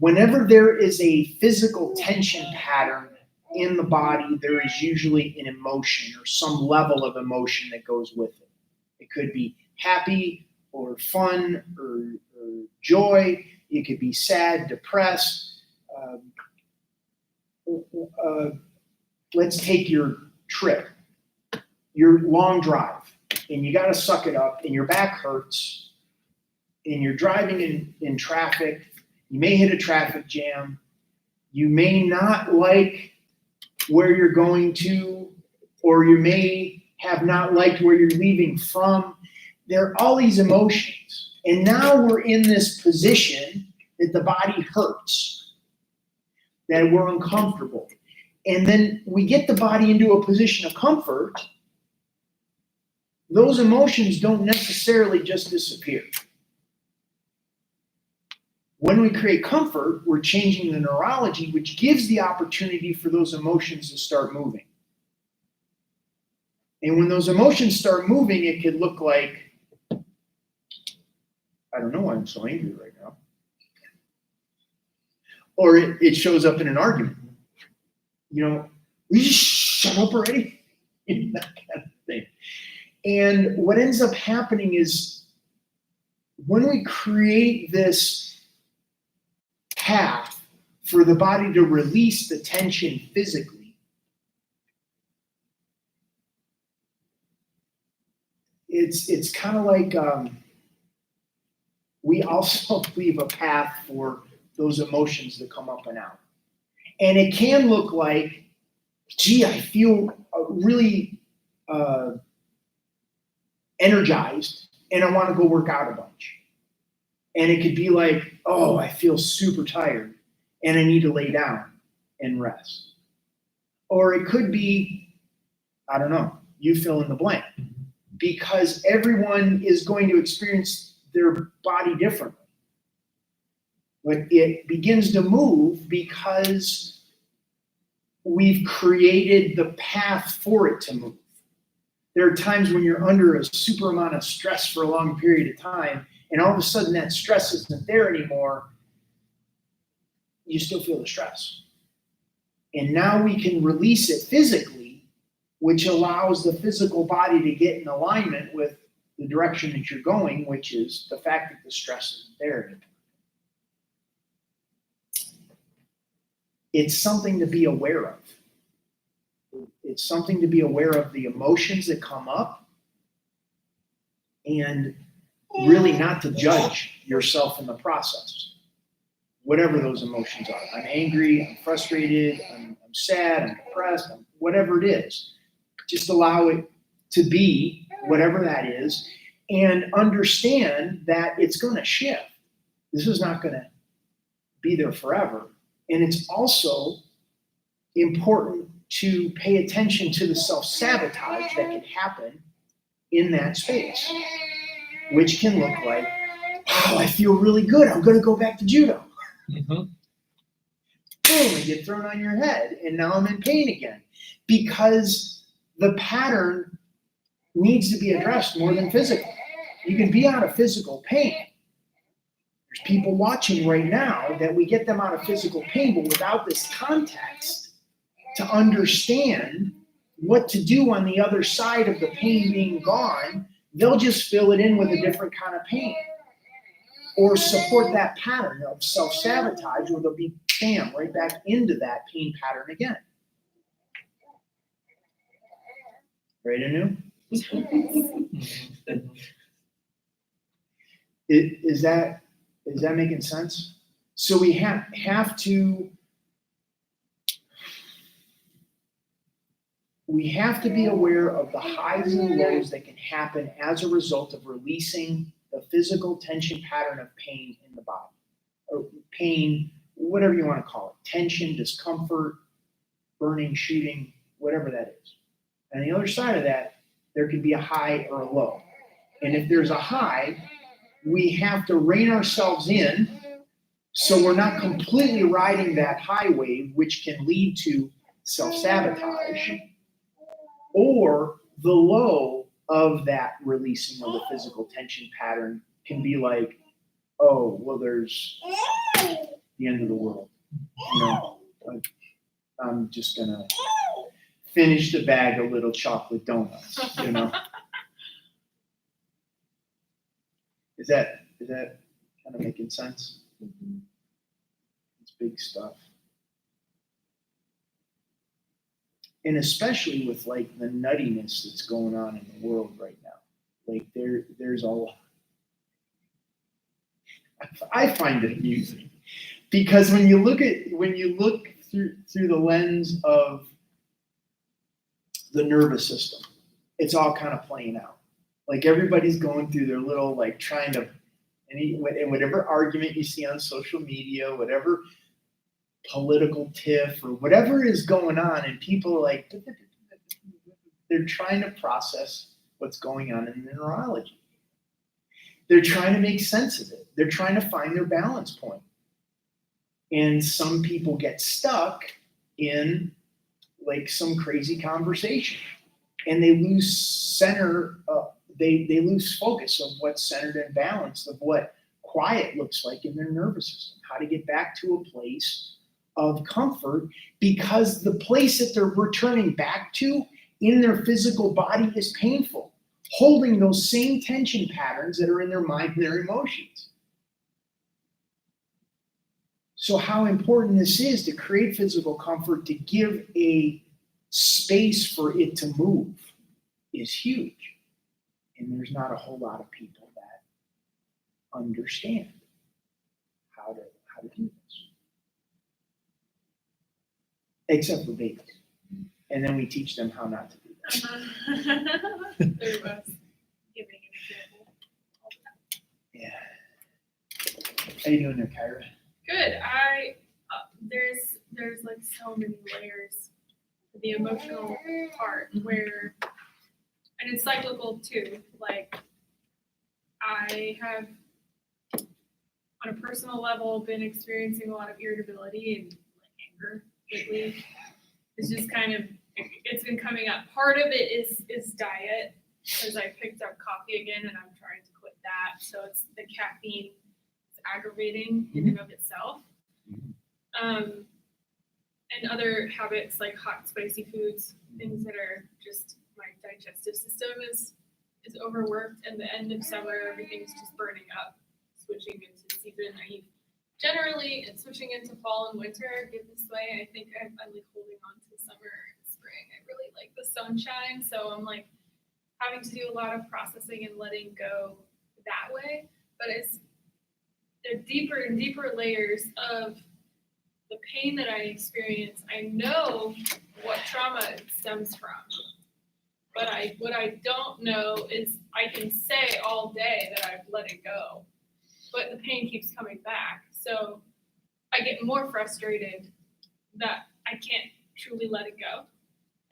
there is a physical tension pattern in the body, there is usually an emotion or some level of emotion that goes with it. It could be happy or fun or joy. It could be sad, depressed. Let's take your trip, your long drive, and you got to suck it up, and your back hurts, and you're driving in traffic. You may hit a traffic jam. You may not like where you're going to, or you may have not liked where you're leaving from. There are all these emotions. And now we're in this position that the body hurts, that we're uncomfortable. And then we get the body into a position of comfort. Those emotions don't necessarily just disappear. When we create comfort, we're changing the neurology, which gives the opportunity for those emotions to start moving. And when those emotions start moving, it could look like, I don't know why I'm so angry right now. Or it shows up in an argument. You know, we just shut up already. That kind of thing. And what ends up happening is when we create this path for the body to release the tension physically, it's kind of like we also leave a path for those emotions to come up and out. And it can look like, gee, I feel really energized and I want to go work out a bunch. And it could be like, oh, I feel super tired and I need to lay down and rest. Or it could be, I don't know, you fill in the blank. Because everyone is going to experience their body differently. But it begins to move because we've created the path for it to move. There are times when you're under a super amount of stress for a long period of time, and all of a sudden that stress isn't there anymore. You still feel the stress. And now we can release it physically, which allows the physical body to get in alignment with the direction that you're going, which is the fact that the stress isn't there anymore. It's something to be aware of. It's something to be aware of the emotions that come up and really not to judge yourself in the process. Whatever those emotions are. I'm angry, I'm frustrated, I'm sad, I'm depressed, whatever it is. Just allow it to be whatever that is and understand that it's going to shift. This is not going to be there forever. And it's also important to pay attention to the self-sabotage that can happen in that space, which can look like, oh, I feel really good. I'm going to go back to judo. Mm-hmm. Boom, you get thrown on your head, and now I'm in pain again. Because the pattern needs to be addressed more than physical. You can be out of physical pain. There's people watching right now that we get them out of physical pain, but without this context to understand what to do on the other side of the pain being gone, they'll just fill it in with a different kind of pain. Or support that pattern of self-sabotage, or they'll be, bam, right back into that pain pattern again. Right, Anu? Is that making sense? So we have to we have to be aware of the highs and lows that can happen as a result of releasing the physical tension pattern of pain in the body. Or pain, whatever you want to call it, tension, discomfort, burning, shooting, whatever that is. And on the other side of that, there can be a high or a low. And if there's a high, we have to rein ourselves in so we're not completely riding that high wave, which can lead to self-sabotage, or the low of that releasing of the physical tension pattern can be like, oh, well, there's the end of the world. You know, I'm just gonna finish the bag of little chocolate donuts, you know? Is that kind of making sense? It's big stuff. And especially with like the nuttiness that's going on in the world right now. Like there's a lot. I find it amusing because when you look through the lens of the nervous system, it's all kind of playing out. Like everybody's going through their little like trying to, and whatever argument you see on social media, whatever political tiff or whatever is going on, and people are like, they're trying to process what's going on in their neurology. They're trying to make sense of it. They're trying to find their balance point. And some people get stuck in like some crazy conversation and they lose center, they lose focus of what's centered and balanced, of what quiet looks like in their nervous system, how to get back to a place of comfort, because the place that they're returning back to in their physical body is painful, holding those same tension patterns that are in their mind and their emotions. So how important this is to create physical comfort, to give a space for it to move, is huge. And there's not a whole lot of people that understand how to do this. Except for babies. And then we teach them how not to do that. There was giving an example. Yeah. How you doing there, Kyra? Good. There's like so many layers to the emotional part where, and it's cyclical too. Like I have, on a personal level, been experiencing a lot of irritability and like anger lately. It's just kind of, it's been coming up. Part of it is diet, because I picked up coffee again and I'm trying to quit that. So it's the caffeine is aggravating in and of itself. And other habits like hot, spicy foods, things that are just, my digestive system is overworked, and the end of summer, everything's just burning up, switching into season. Generally, and switching into fall and winter, get this way. I think I'm like holding on to summer and spring. I really like the sunshine, so I'm like having to do a lot of processing and letting go that way. But they're deeper and deeper layers of the pain that I experience. I know what trauma it stems from, but what I don't know is I can say all day that I've let it go, but the pain keeps coming back. So I get more frustrated that I can't truly let it go.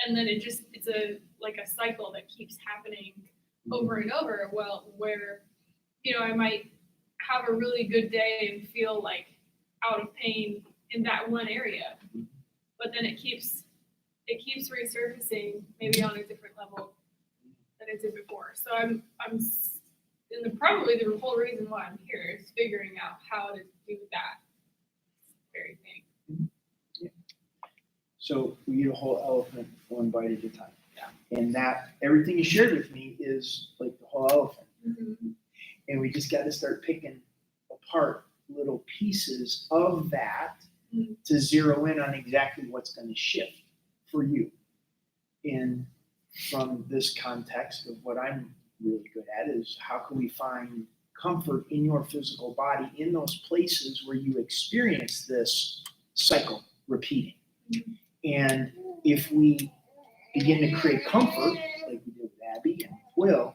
And then it's a cycle that keeps happening over and over. Well, where, I might have a really good day and feel like out of pain in that one area, but then it keeps resurfacing maybe on a different level than it did before. So I'm probably the whole reason why I'm here is figuring out how to do that very thing. Yeah. So we eat a whole elephant one bite at a time. Yeah. And that everything you shared with me is like the whole elephant. Mm-hmm. And we just got to start picking apart little pieces of that to zero in on exactly what's going to shift for you. And from this context of what I'm really good at is how can we find comfort in your physical body in those places where you experience this cycle repeating. And if we begin to create comfort, like we did with Abby and Will,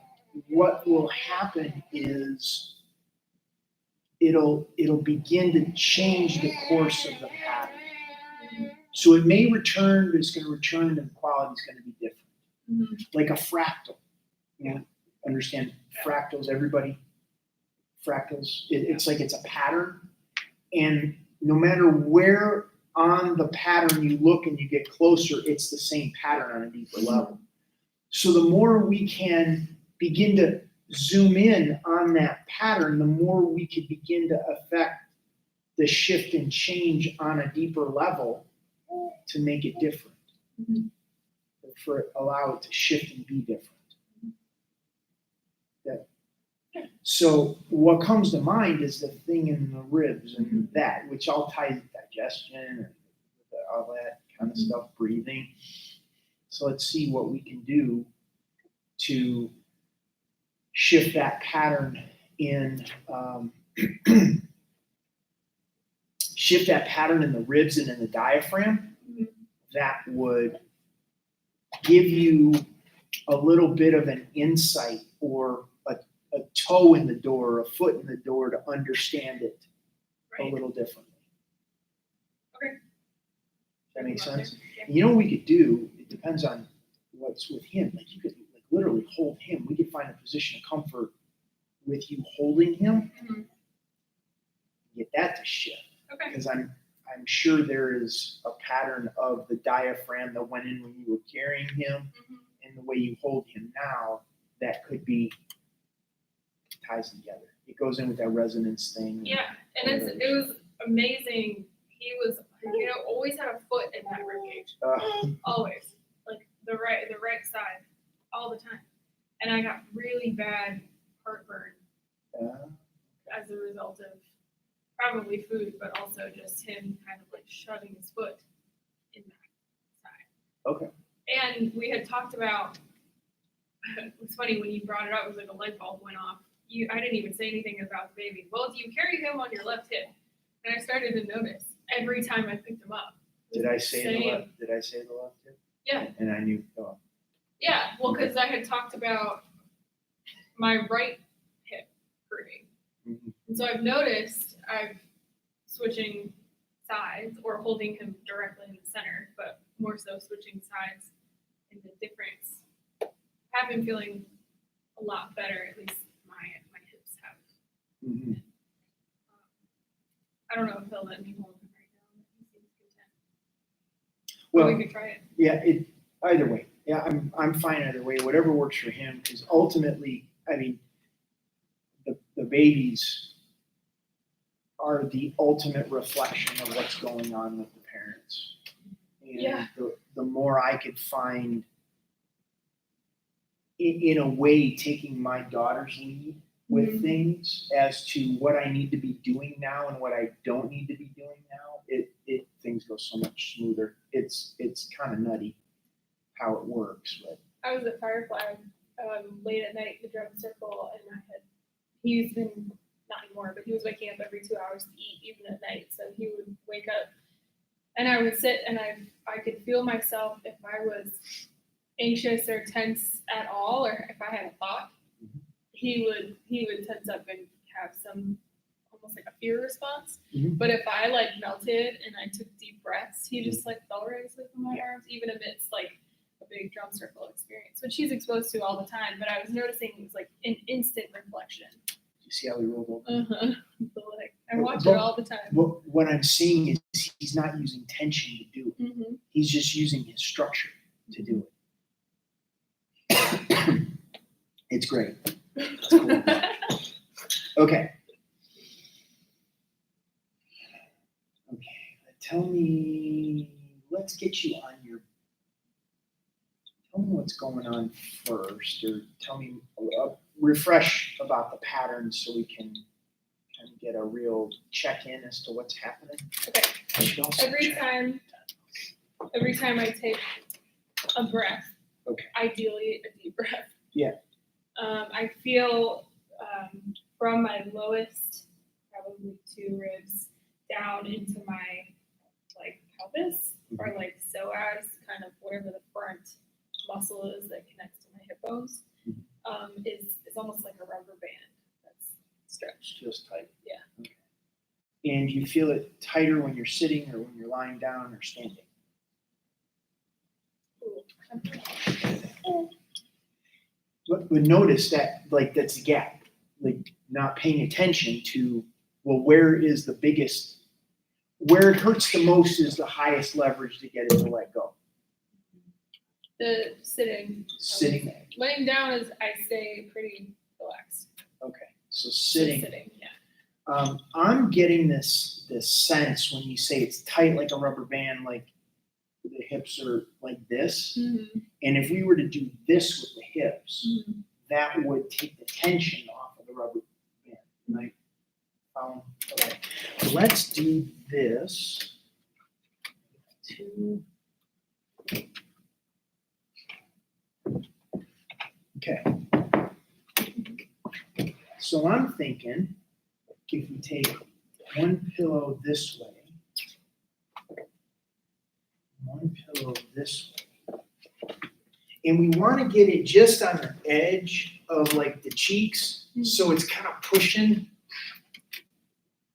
what will happen is it'll begin to change the course of the pattern. So it may return, but it's going to return and the quality is going to be different. Like a fractal. You know, understand fractals, everybody? Fractals, it's like it's a pattern. And no matter where on the pattern you look and you get closer, it's the same pattern on a deeper level. So the more we can begin to zoom in on that pattern, the more we can begin to affect the shift and change on a deeper level to make it different. Allow it to shift and be different. So what comes to mind is the thing in the ribs and that, which all ties to digestion and all that kind of stuff, breathing. So let's see what we can do to shift that pattern in shift that pattern in the ribs and in the diaphragm. That would give you a little bit of an insight or a toe in the door, a foot in the door to understand it a little differently. Okay. Does that make sense? Yeah. You know what we could do? It depends on what's with him. Like you could literally hold him. We could find a position of comfort with you holding him. Get that to shift. Okay. Because I'm sure there is a pattern of the diaphragm that went in when you were carrying him and the way you hold him now that could be ties together. It goes in with that resonance thing. Yeah, and it was amazing. He was, always had a foot in that ribcage. Always, like the right side, all the time. And I got really bad heartburn as a result of probably food, but also just him kind of like shoving his foot in that side. Okay. And we had talked about. It's funny when you brought it up. It was like a light bulb went off. I didn't even say anything about the baby. Well, do you carry him on your left hip? And I started to notice every time I picked him up. Did I say the left hip? Yeah. And I knew. Yeah. Well, because I had talked about my right hip hurting, and so I've noticed I've switching sides or holding him directly in the center, but more so switching sides, and the difference. Have been feeling a lot better, at least my hips have. I don't know if he'll let me hold him right now. He seems content. Well, we could try it. Yeah, either way. Yeah, I'm fine either way. Whatever works for him, because ultimately, I mean, the babies are the ultimate reflection of what's going on with the parents. And the more I could find, in a way, taking my daughter's lead with things as to what I need to be doing now and what I don't need to be doing now, things go so much smoother. It's kind of nutty how it works, but I was at Firefly late at night, the drum circle, and he's been, not anymore, but he was waking up every 2 hours to eat, even at night. So he would wake up and I would sit and I could feel myself if I was anxious or tense at all, or if I had a thought, he would tense up and have some almost like a fear response. But if I like melted and I took deep breaths, he just like fell right asleep in my arms, even amidst like a big drum circle experience, which he's exposed to all the time. But I was noticing it was like an instant reflection. you see how he rolled over? So, like, I watch it all the time. What I'm seeing is he's not using tension to do it. He's just using his structure to do it. It's great. It's cool. Okay. Let's get you on your, tell me what's going on first, or tell me, refresh about the patterns so we can kind of get a real check-in as to what's happening. Okay. Every time I take a breath, ideally a deep breath. Yeah. I feel from my lowest, probably 2 ribs, down into my like pelvis or like psoas, kind of whatever the front muscle is that connects to my hip bones, is almost like a rubber band that's stretched. Just tight. Yeah. Okay. And you feel it tighter when you're sitting or when you're lying down or standing? Ooh. But notice that, like, that's a gap, like not paying attention to, well, where is the biggest, where it hurts the most is the highest leverage to get it to let go. The sitting. Sitting. Laying down is, I stay pretty relaxed. Okay, so Just sitting. Sitting, yeah. I'm getting this sense when you say it's tight like a rubber band, like the hips are like this. Mm-hmm. And if we were to do this with the hips, Mm-hmm. that would take the tension off of the rubber band, right? Okay, let's do this. Okay. So I'm thinking if we take one pillow this way, one pillow this way, and we want to get it just on the edge of like the cheeks, so it's kind of pushing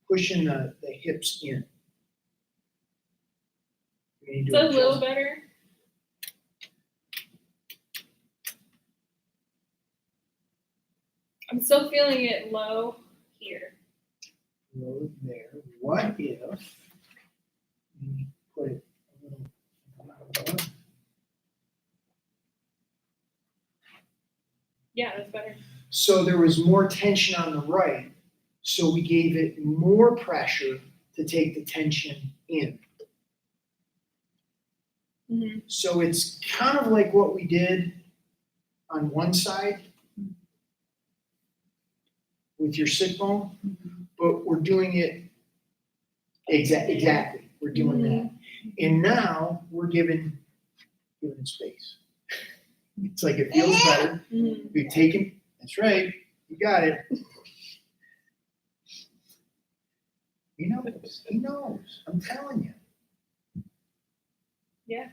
the hips in. We need It's to a little adjust. better. I'm still feeling it low here. Low there. What if we put it a little lower? Yeah, that's better. So there was more tension on the right, so we gave it more pressure to take the tension in. Mm-hmm. So it's kind of like what we did on one side with your sit bone, but we're doing it exactly. We're doing that. And now we're giving it space. It's like it feels better. Mm-hmm. We've taken, that's right, you got it. He knows, I'm telling you. Yeah.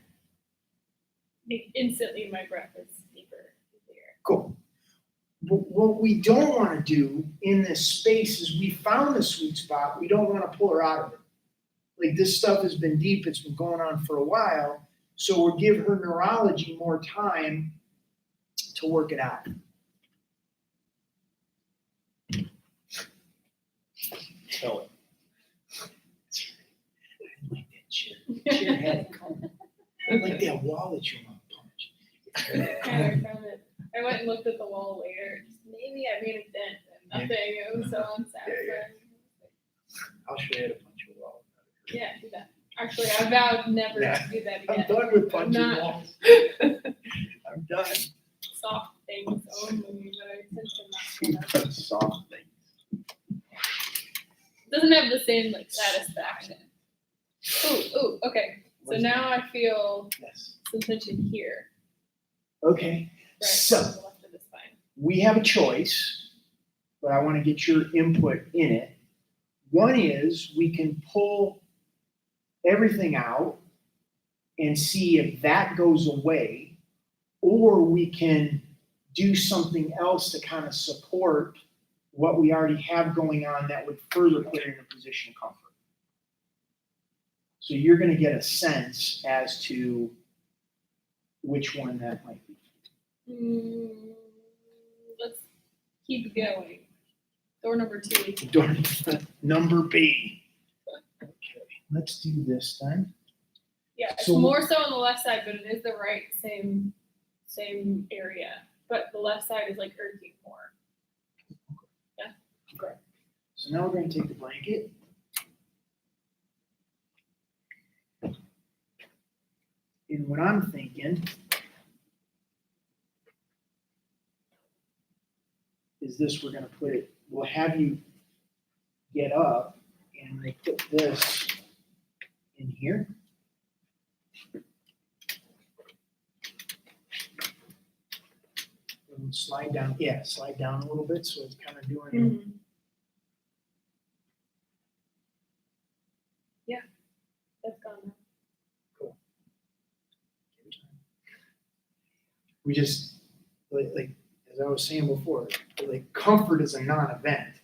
Instantly, my breath is deeper and clearer. Cool. But what we don't want to do in this space is we found the sweet spot. We don't want to pull her out of it. Like this stuff has been deep. It's been going on for a while. So we'll give her neurology more time to work it out. Tell it. I like that chair. Chair had it coming. I like that wall that you want to punch. I found it. I went and looked at the wall later. Maybe I made a dent and nothing. It was so unsatisfying. I'll show you how to punch a wall. Yeah, do that. Actually, I vowed never to do that I'm again. done with punching not- walls. I'm done. Soft things only, but I tend to not. Soft thing. Doesn't have the same like satisfaction. Ooh, okay. So now I feel Yes. some tension here, Okay. right So on the left of the spine. we have a choice, but I want to get your input in it. One is we can pull everything out and see if that goes away, or we can do something else to kind of support what we already have going on that would further put it in a position of comfort. So you're going to get a sense as to which one that might be. Let's keep going. Door number 2. Door number B. Okay, let's do this then. Yeah, it's So- more so on the left side, but it is the right same area. But the left side is like irking more. Okay. So now we're going to take the blanket. And what I'm thinking is this, we're going to put it, we'll have you get up and we'll put this in here. And slide down, yeah, slide down a little bit so it's kind of doing. That's gone now. we just, like, as I was saying before, like comfort is a non-event.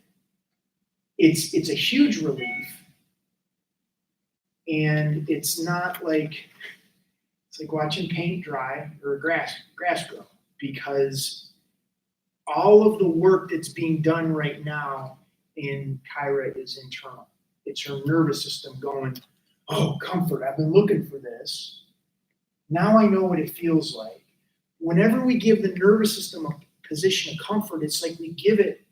It's a huge relief. And it's not like, it's like watching paint dry or grass grow, because all of the work that's being done right now in Kyra is internal. It's her nervous system going, oh, comfort, I've been looking for this. Now I know what it feels like. Whenever we give the nervous system a position of comfort, it's like we give it,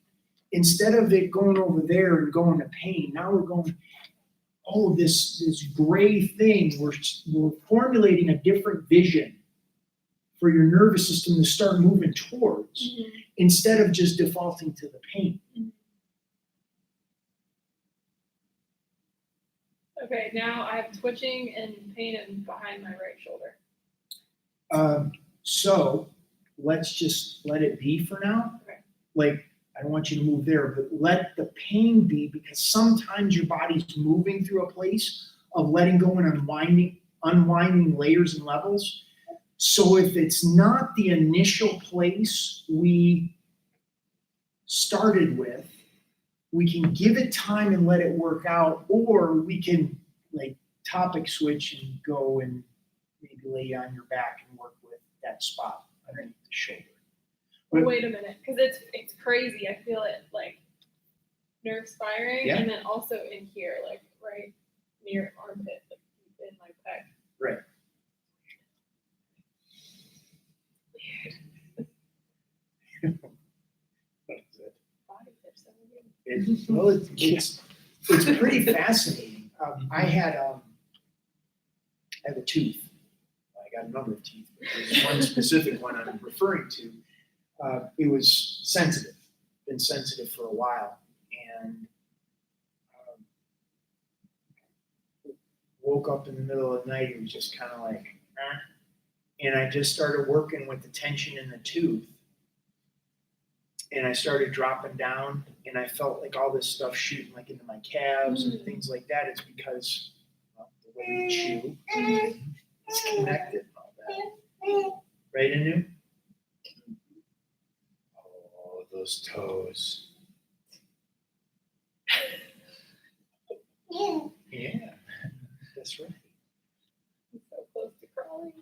instead of it going over there and going to pain, now we're going, oh, this gray thing, we're formulating a different vision for your nervous system to start moving towards, instead of just defaulting to the pain. Okay, now I have twitching and pain behind my right shoulder. So let's just let it be for now. Okay. Like, I don't want you to move there, but let the pain be, because sometimes your body's moving through a place of letting go and unwinding layers and levels. So if it's not the initial place we started with, we can give it time and let it work out, or we can like topic switch and go and maybe lay you on your back and work with that spot underneath the shoulder. But wait a minute, because it's crazy. I feel it like nerve firing, Yeah. and then also in here, like right near armpit, like in my pec. Right. Body tips, everything. Well, it's pretty fascinating. I have a tooth. I got a number of teeth. There's one specific one I'm referring to. It was sensitive, been sensitive for a while, and woke up in the middle of the night. It was just kind of like, and I just started working with the tension in the tooth. And I started dropping down, and I felt like all this stuff shooting like into my calves and things like that. It's because the way we chew, it's connected and all that. Right, Anu? Oh, those toes. Yeah, that's right. I'm so close to crawling.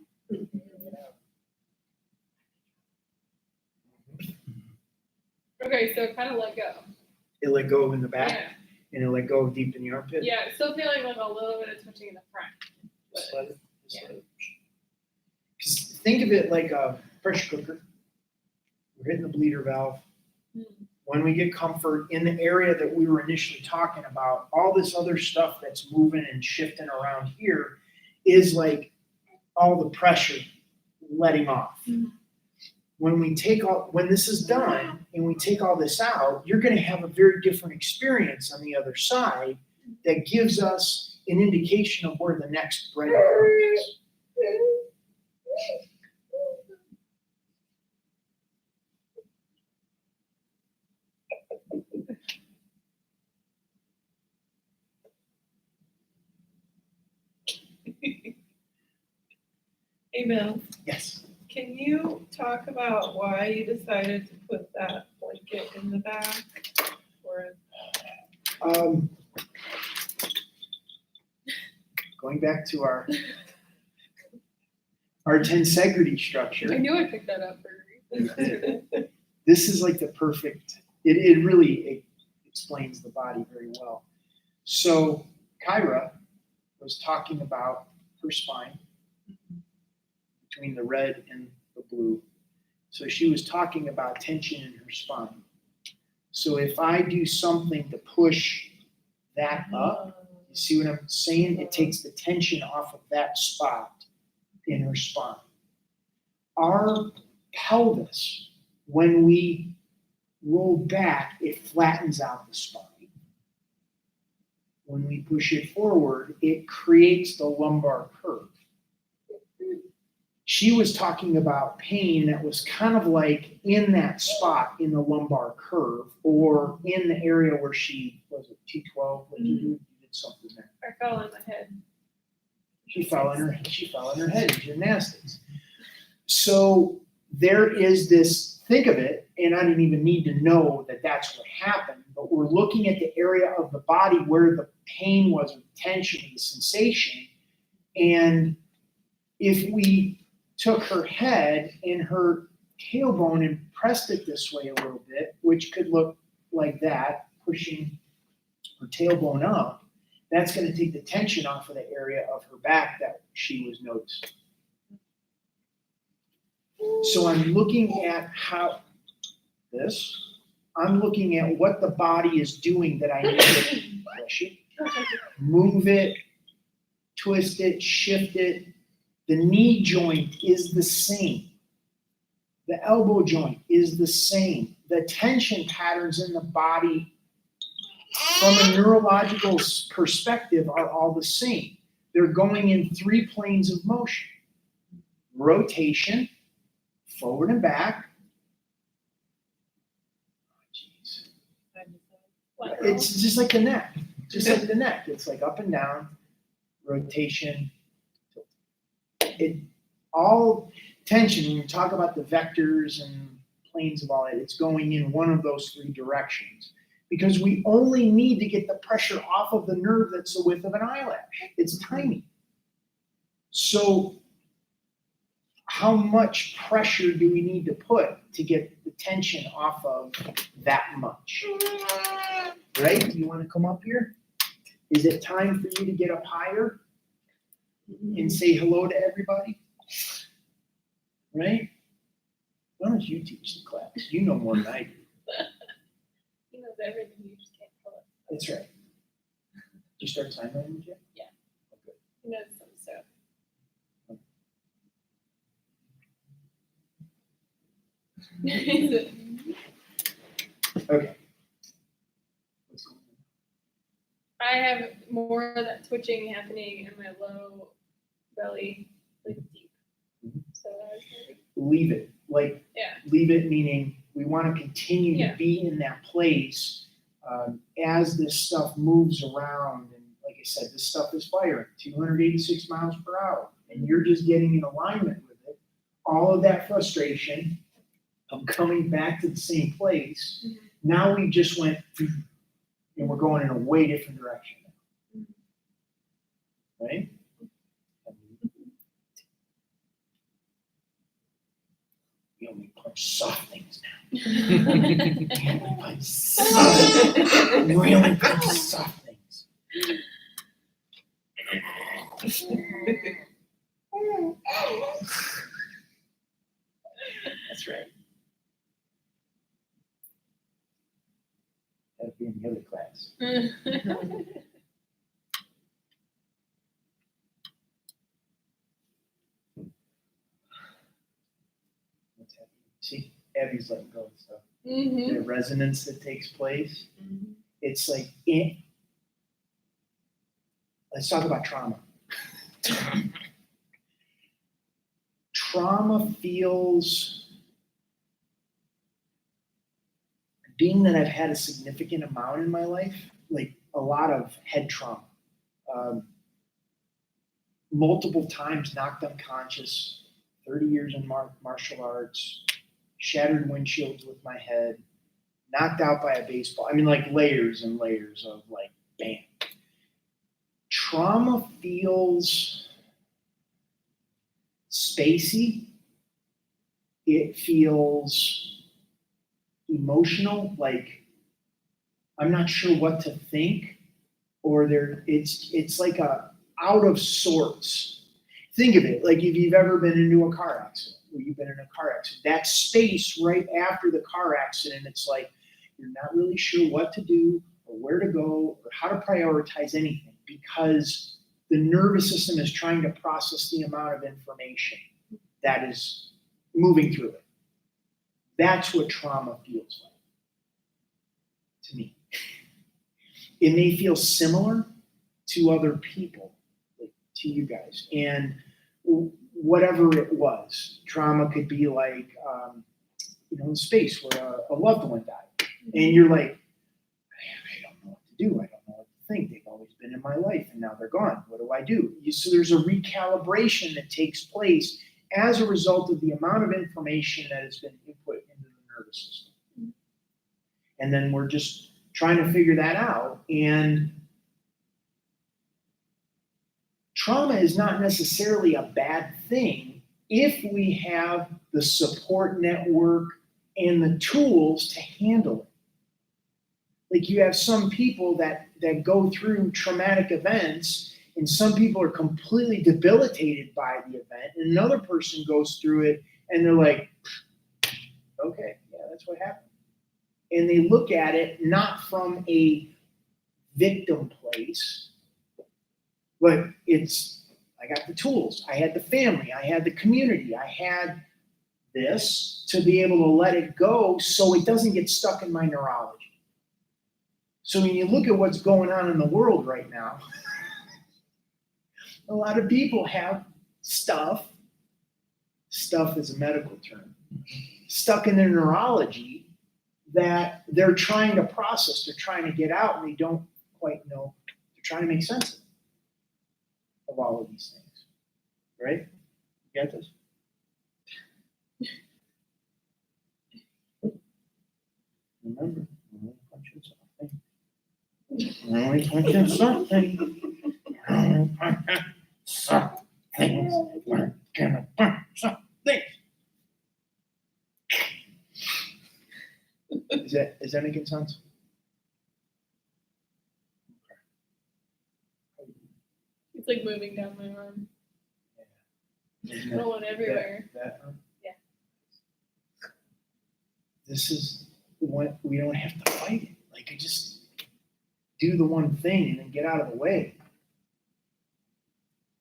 Okay, so kind of let go. It let go in the back, Yeah. and it let go deep in the armpit. Yeah, still feeling like a little bit of twitching in the front. Just let it. Just let it. 'Cause think of it like a pressure cooker. We're hitting the bleeder valve. When we get comfort in the area that we were initially talking about, all this other stuff that's moving and shifting around here is like all the pressure letting off. When this is done and we take all this out, you're going to have a very different experience on the other side that gives us an indication of where the next breadcrumb is. Hey, Bill, Yes. can you talk about why you decided to put that blanket in the back? Or Going back to our tensegrity I structure, knew I picked that up for a reason. this is like the perfect, it really explains the body very well. So Kyra was talking about her spine between the red and the blue. So she was talking about tension in her spine. So if I do something to push that up, you see what I'm saying? It takes the tension off of that spot in her spine. Our pelvis, when we roll back, it flattens out the spine. When we push it forward, it creates the lumbar curve. She was talking about pain that was kind of like in that spot in the lumbar curve, or in the area where she, was it T12? Like you did something there. I fell on my head. She fell on her head in gymnastics. So there is this, think of it, and I didn't even need to know that that's what happened, but we're looking at the area of the body where the pain was, or the tension, the sensation. And if we took her head and her tailbone and pressed it this way a little bit, which could look like that, pushing her tailbone up, that's going to take the tension off of the area of her back that she was noticing. So I'm looking at I'm looking at what the body is doing that I need to move it, twist it, shift it. The knee joint is the same. The elbow joint is the same. The tension patterns in the body from a neurological perspective are all the same. They're going in 3 planes of motion. Rotation, forward and back. Jeez. It's just like the neck. Just like the neck. It's like up and down, rotation. All tension, when you talk about the vectors and planes of all that, it's going in one of those 3 directions. Because we only need to get the pressure off of the nerve that's the width of an eyelash. It's tiny. So how much pressure do we need to put to get the tension off of that much? Right? Do you want to come up here? Is it time for you to get up higher and say hello to everybody? Right? Why don't you teach the class? You know more than I do. He knows everything, you just can't tell us. That's right. Did you start sign language yet? Yeah. Okay. He knows some stuff. Okay. I have more of that twitching happening in my low belly, like deep. So that was maybe. Leave it. Like, Yeah. leave it meaning we want to continue Yeah. to be in that place as this stuff moves around. And like I said, this stuff is firing 286 miles per hour, and you're just getting in alignment with it. All of that frustration of coming back to the same place. Mhm. Now we just went, and we're going in a way different direction. Right? We only punch soft things now. We only punch soft things. That's right. That'd be in the other class. What's happening? See, Abby's letting go and stuff. Mhm. The resonance that takes place. Mhm. It's like let's talk about trauma. Trauma feels, being that I've had a significant amount in my life, like a lot of head trauma. Multiple times knocked unconscious, 30 years in martial arts, shattered windshields with my head, knocked out by a baseball. I mean, like layers and layers of like, bam. Trauma feels spacey. It feels emotional, like I'm not sure what to think, or it's like a out of sorts. Think of it like if you've ever been into a car accident, or you've been in a car accident, that space right after the car accident, it's like you're not really sure what to do or where to go or how to prioritize anything, because the nervous system is trying to process the amount of information that is moving through it. That's what trauma feels like to me. It may feel similar to other people, like to you guys, and whatever it was. Trauma could be like, in space where a loved one died, and you're like, I don't know what to do. I don't know what to think. They've always been in my life, and now they're gone. What do I do? So there's a recalibration that takes place as a result of the amount of information that has been input into the nervous system. And then we're just trying to figure that out. And trauma is not necessarily a bad thing if we have the support network and the tools to handle it. Like, you have some people that go through traumatic events, and some people are completely debilitated by the event, and another person goes through it and they're like, okay, yeah, that's what happened. And they look at it not from a victim place, but it's, I got the tools, I had the family, I had the community, I had this to be able to let it go so it doesn't get stuck in my neurology. So when you look at what's going on in the world right now, a lot of people have stuff is a medical term, stuck in their neurology that they're trying to process, they're trying to get out, and they don't quite know, they're trying to make sense of all of these things, right? You got this? Remember, only punching something. Only punching something. Only punching something. We're gonna punch something. Is that making sense? It's like moving down my arm. Rolling everywhere. Yeah. This is what we don't have to fight it. Like, I just do the one thing and then get out of the way.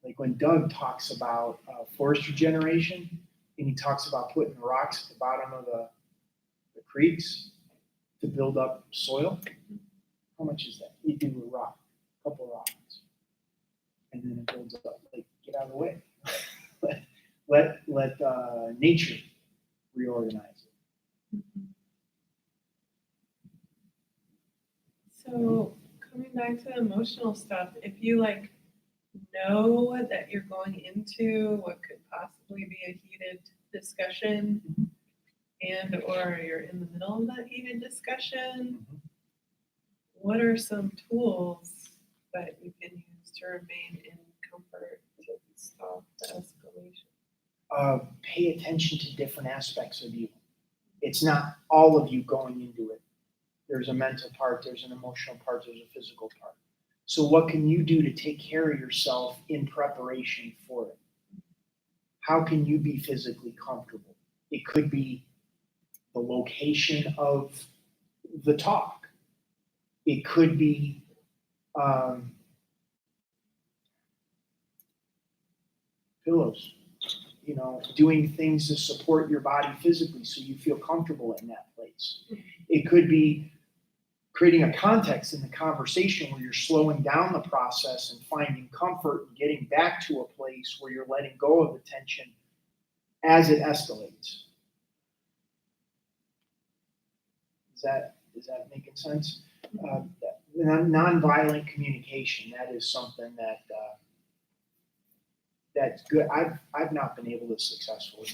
Like when Doug talks about forest regeneration, and he talks about putting rocks at the bottom of the creeks to build up soil. How much is that? You do a rock, a couple of rocks, and then it builds up. Like, get out of the way. let nature reorganize it. So coming back to emotional stuff, if you like know that you're going into what could possibly be a heated discussion, and or you're in the middle of that heated discussion, what are some tools that you can use to remain in comfort to stop the escalation? Pay attention to different aspects of you. It's not all of you going into it. There's a mental part, there's an emotional part, there's a physical part. So what can you do to take care of yourself in preparation for it? How can you be physically comfortable? It could be the location of the talk. It could be pillows, doing things to support your body physically so you feel comfortable in that place. It could be creating a context in the conversation where you're slowing down the process and finding comfort and getting back to a place where you're letting go of the tension as it escalates. Is that making sense? Nonviolent communication, that is something that's good. I've not been able to successfully.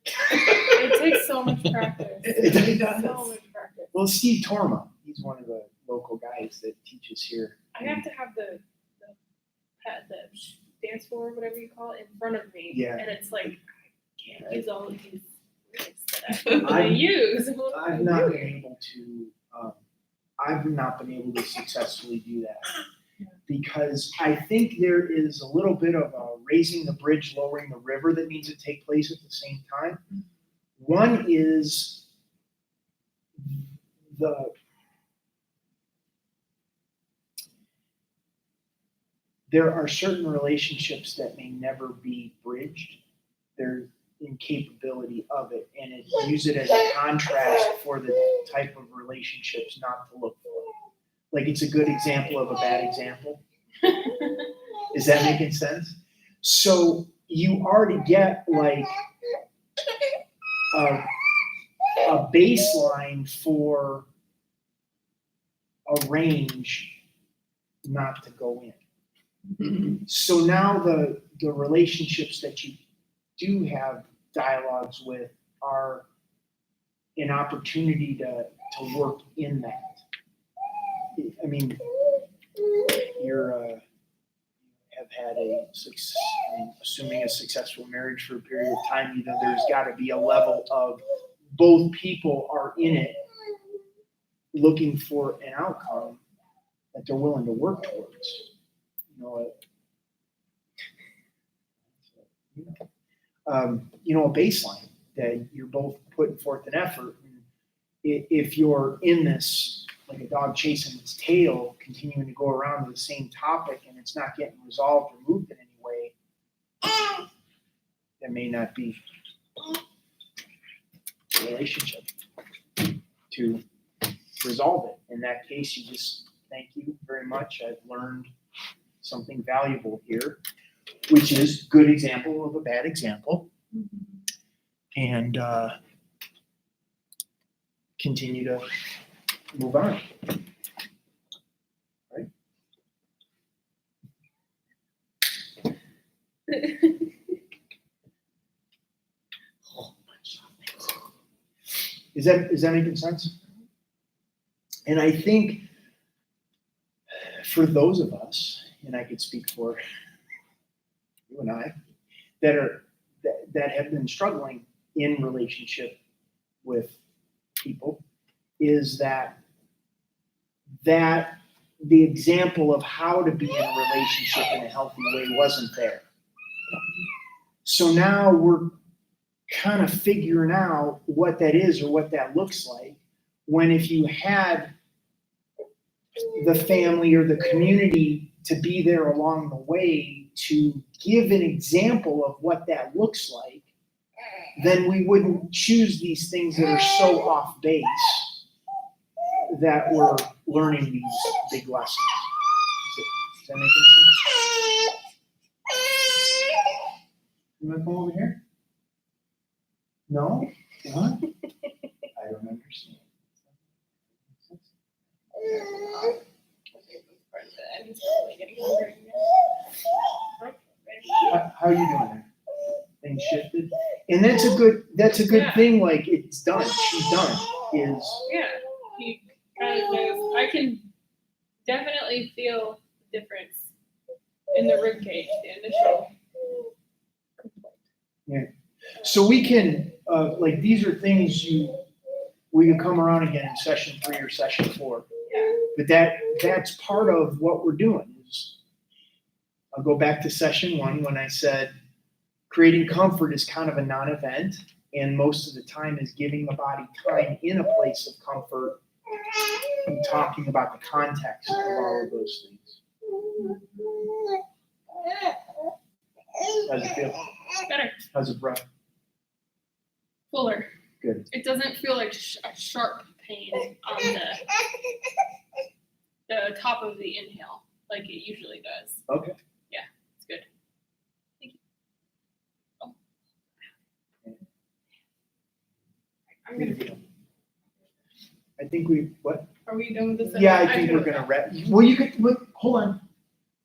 It takes so much practice. It does. So much practice. Well, Steve Torma, he's one of the local guys that teaches here. I have to have the dance floor, whatever you call it, in front of me. Yeah. And it's like, I can't use all of these words that I I've- use. I've not been able to. I've not been able to successfully do that because I think there is a little bit of a raising the bridge, lowering the river that needs to take place at the same time. One is there are certain relationships that may never be bridged. They're incapability of it, and use it as a contrast for the type of relationships not to look for. Like, it's a good example of a bad example. Is that making sense? So you already get like a baseline for a range not to go in. So now the relationships that you do have dialogues with are an opportunity to work in that. I mean, have had assuming a successful marriage for a period of time, there's got to be a level of both people are in it looking for an outcome that they're willing to work towards. A baseline that you're both putting forth an effort. If you're in this, like a dog chasing its tail, continuing to go around with the same topic and it's not getting resolved or moved in any way, that may not be a relationship to resolve it. In that case, you just thank you very much. I've learned something valuable here, which is good example of a bad example. And continue to move on. Right? Is that making sense? And I think for those of us, and I could speak for you and I, that have been struggling in relationship with people, is that the example of how to be in a relationship in a healthy way wasn't there. So now we're kind of figuring out what that is or what that looks like, when if you had the family or the community to be there along the way to give an example of what that looks like, then we wouldn't choose these things that are so off base that we're learning these big lessons. Does that make sense? You want to come over here? No? What? I don't understand. How are you doing there? Things shifted? And that's a good Yeah. thing, like it's done. She's done. Yeah, he kind of knows. I can definitely feel the difference in the rib cage, the initial complaint. So we can, like, these are things we can come around again in session 3 or session 4. Yeah. But that's part of what we're doing. I'll go back to session 1 when I said creating comfort is kind of a non-event, and most of the time is giving the body time in a place of comfort and talking about the context of all of those things. How's it feel? Better, How's it, breath? fuller. Good. It doesn't feel like a sharp pain on the top of the inhale like it usually does. Okay. Yeah, it's good. Thank you. Oh. I'm gonna. I think what? Are we done with this? Yeah, I think we're gonna wrap. Well, you could look. Hold on.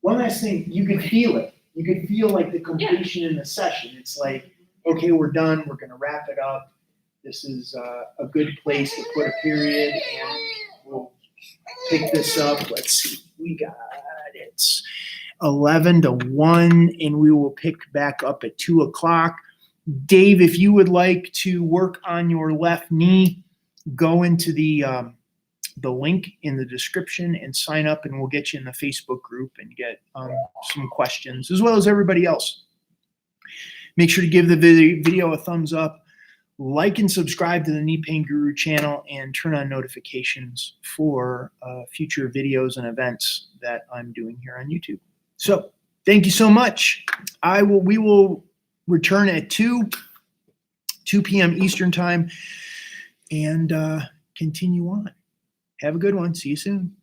One last thing. You could feel it. You could feel like the completion in the session. It's like, okay, we're done. We're gonna wrap it up. This is a good place to put a period, and we'll pick this up. Let's see. We got it. 11 to 1, and we will pick back up at 2 o'clock. Dave, if you would like to work on your left knee, go into the link in the description and sign up, and we'll get you in the Facebook group and get some questions, as well as everybody else. Make sure to give the video a thumbs up, like and subscribe to the Knee Pain Guru channel, and turn on notifications for future videos and events that I'm doing here on YouTube. So thank you so much. We will return at 2 p.m. Eastern time and continue on. Have a good one. See you soon.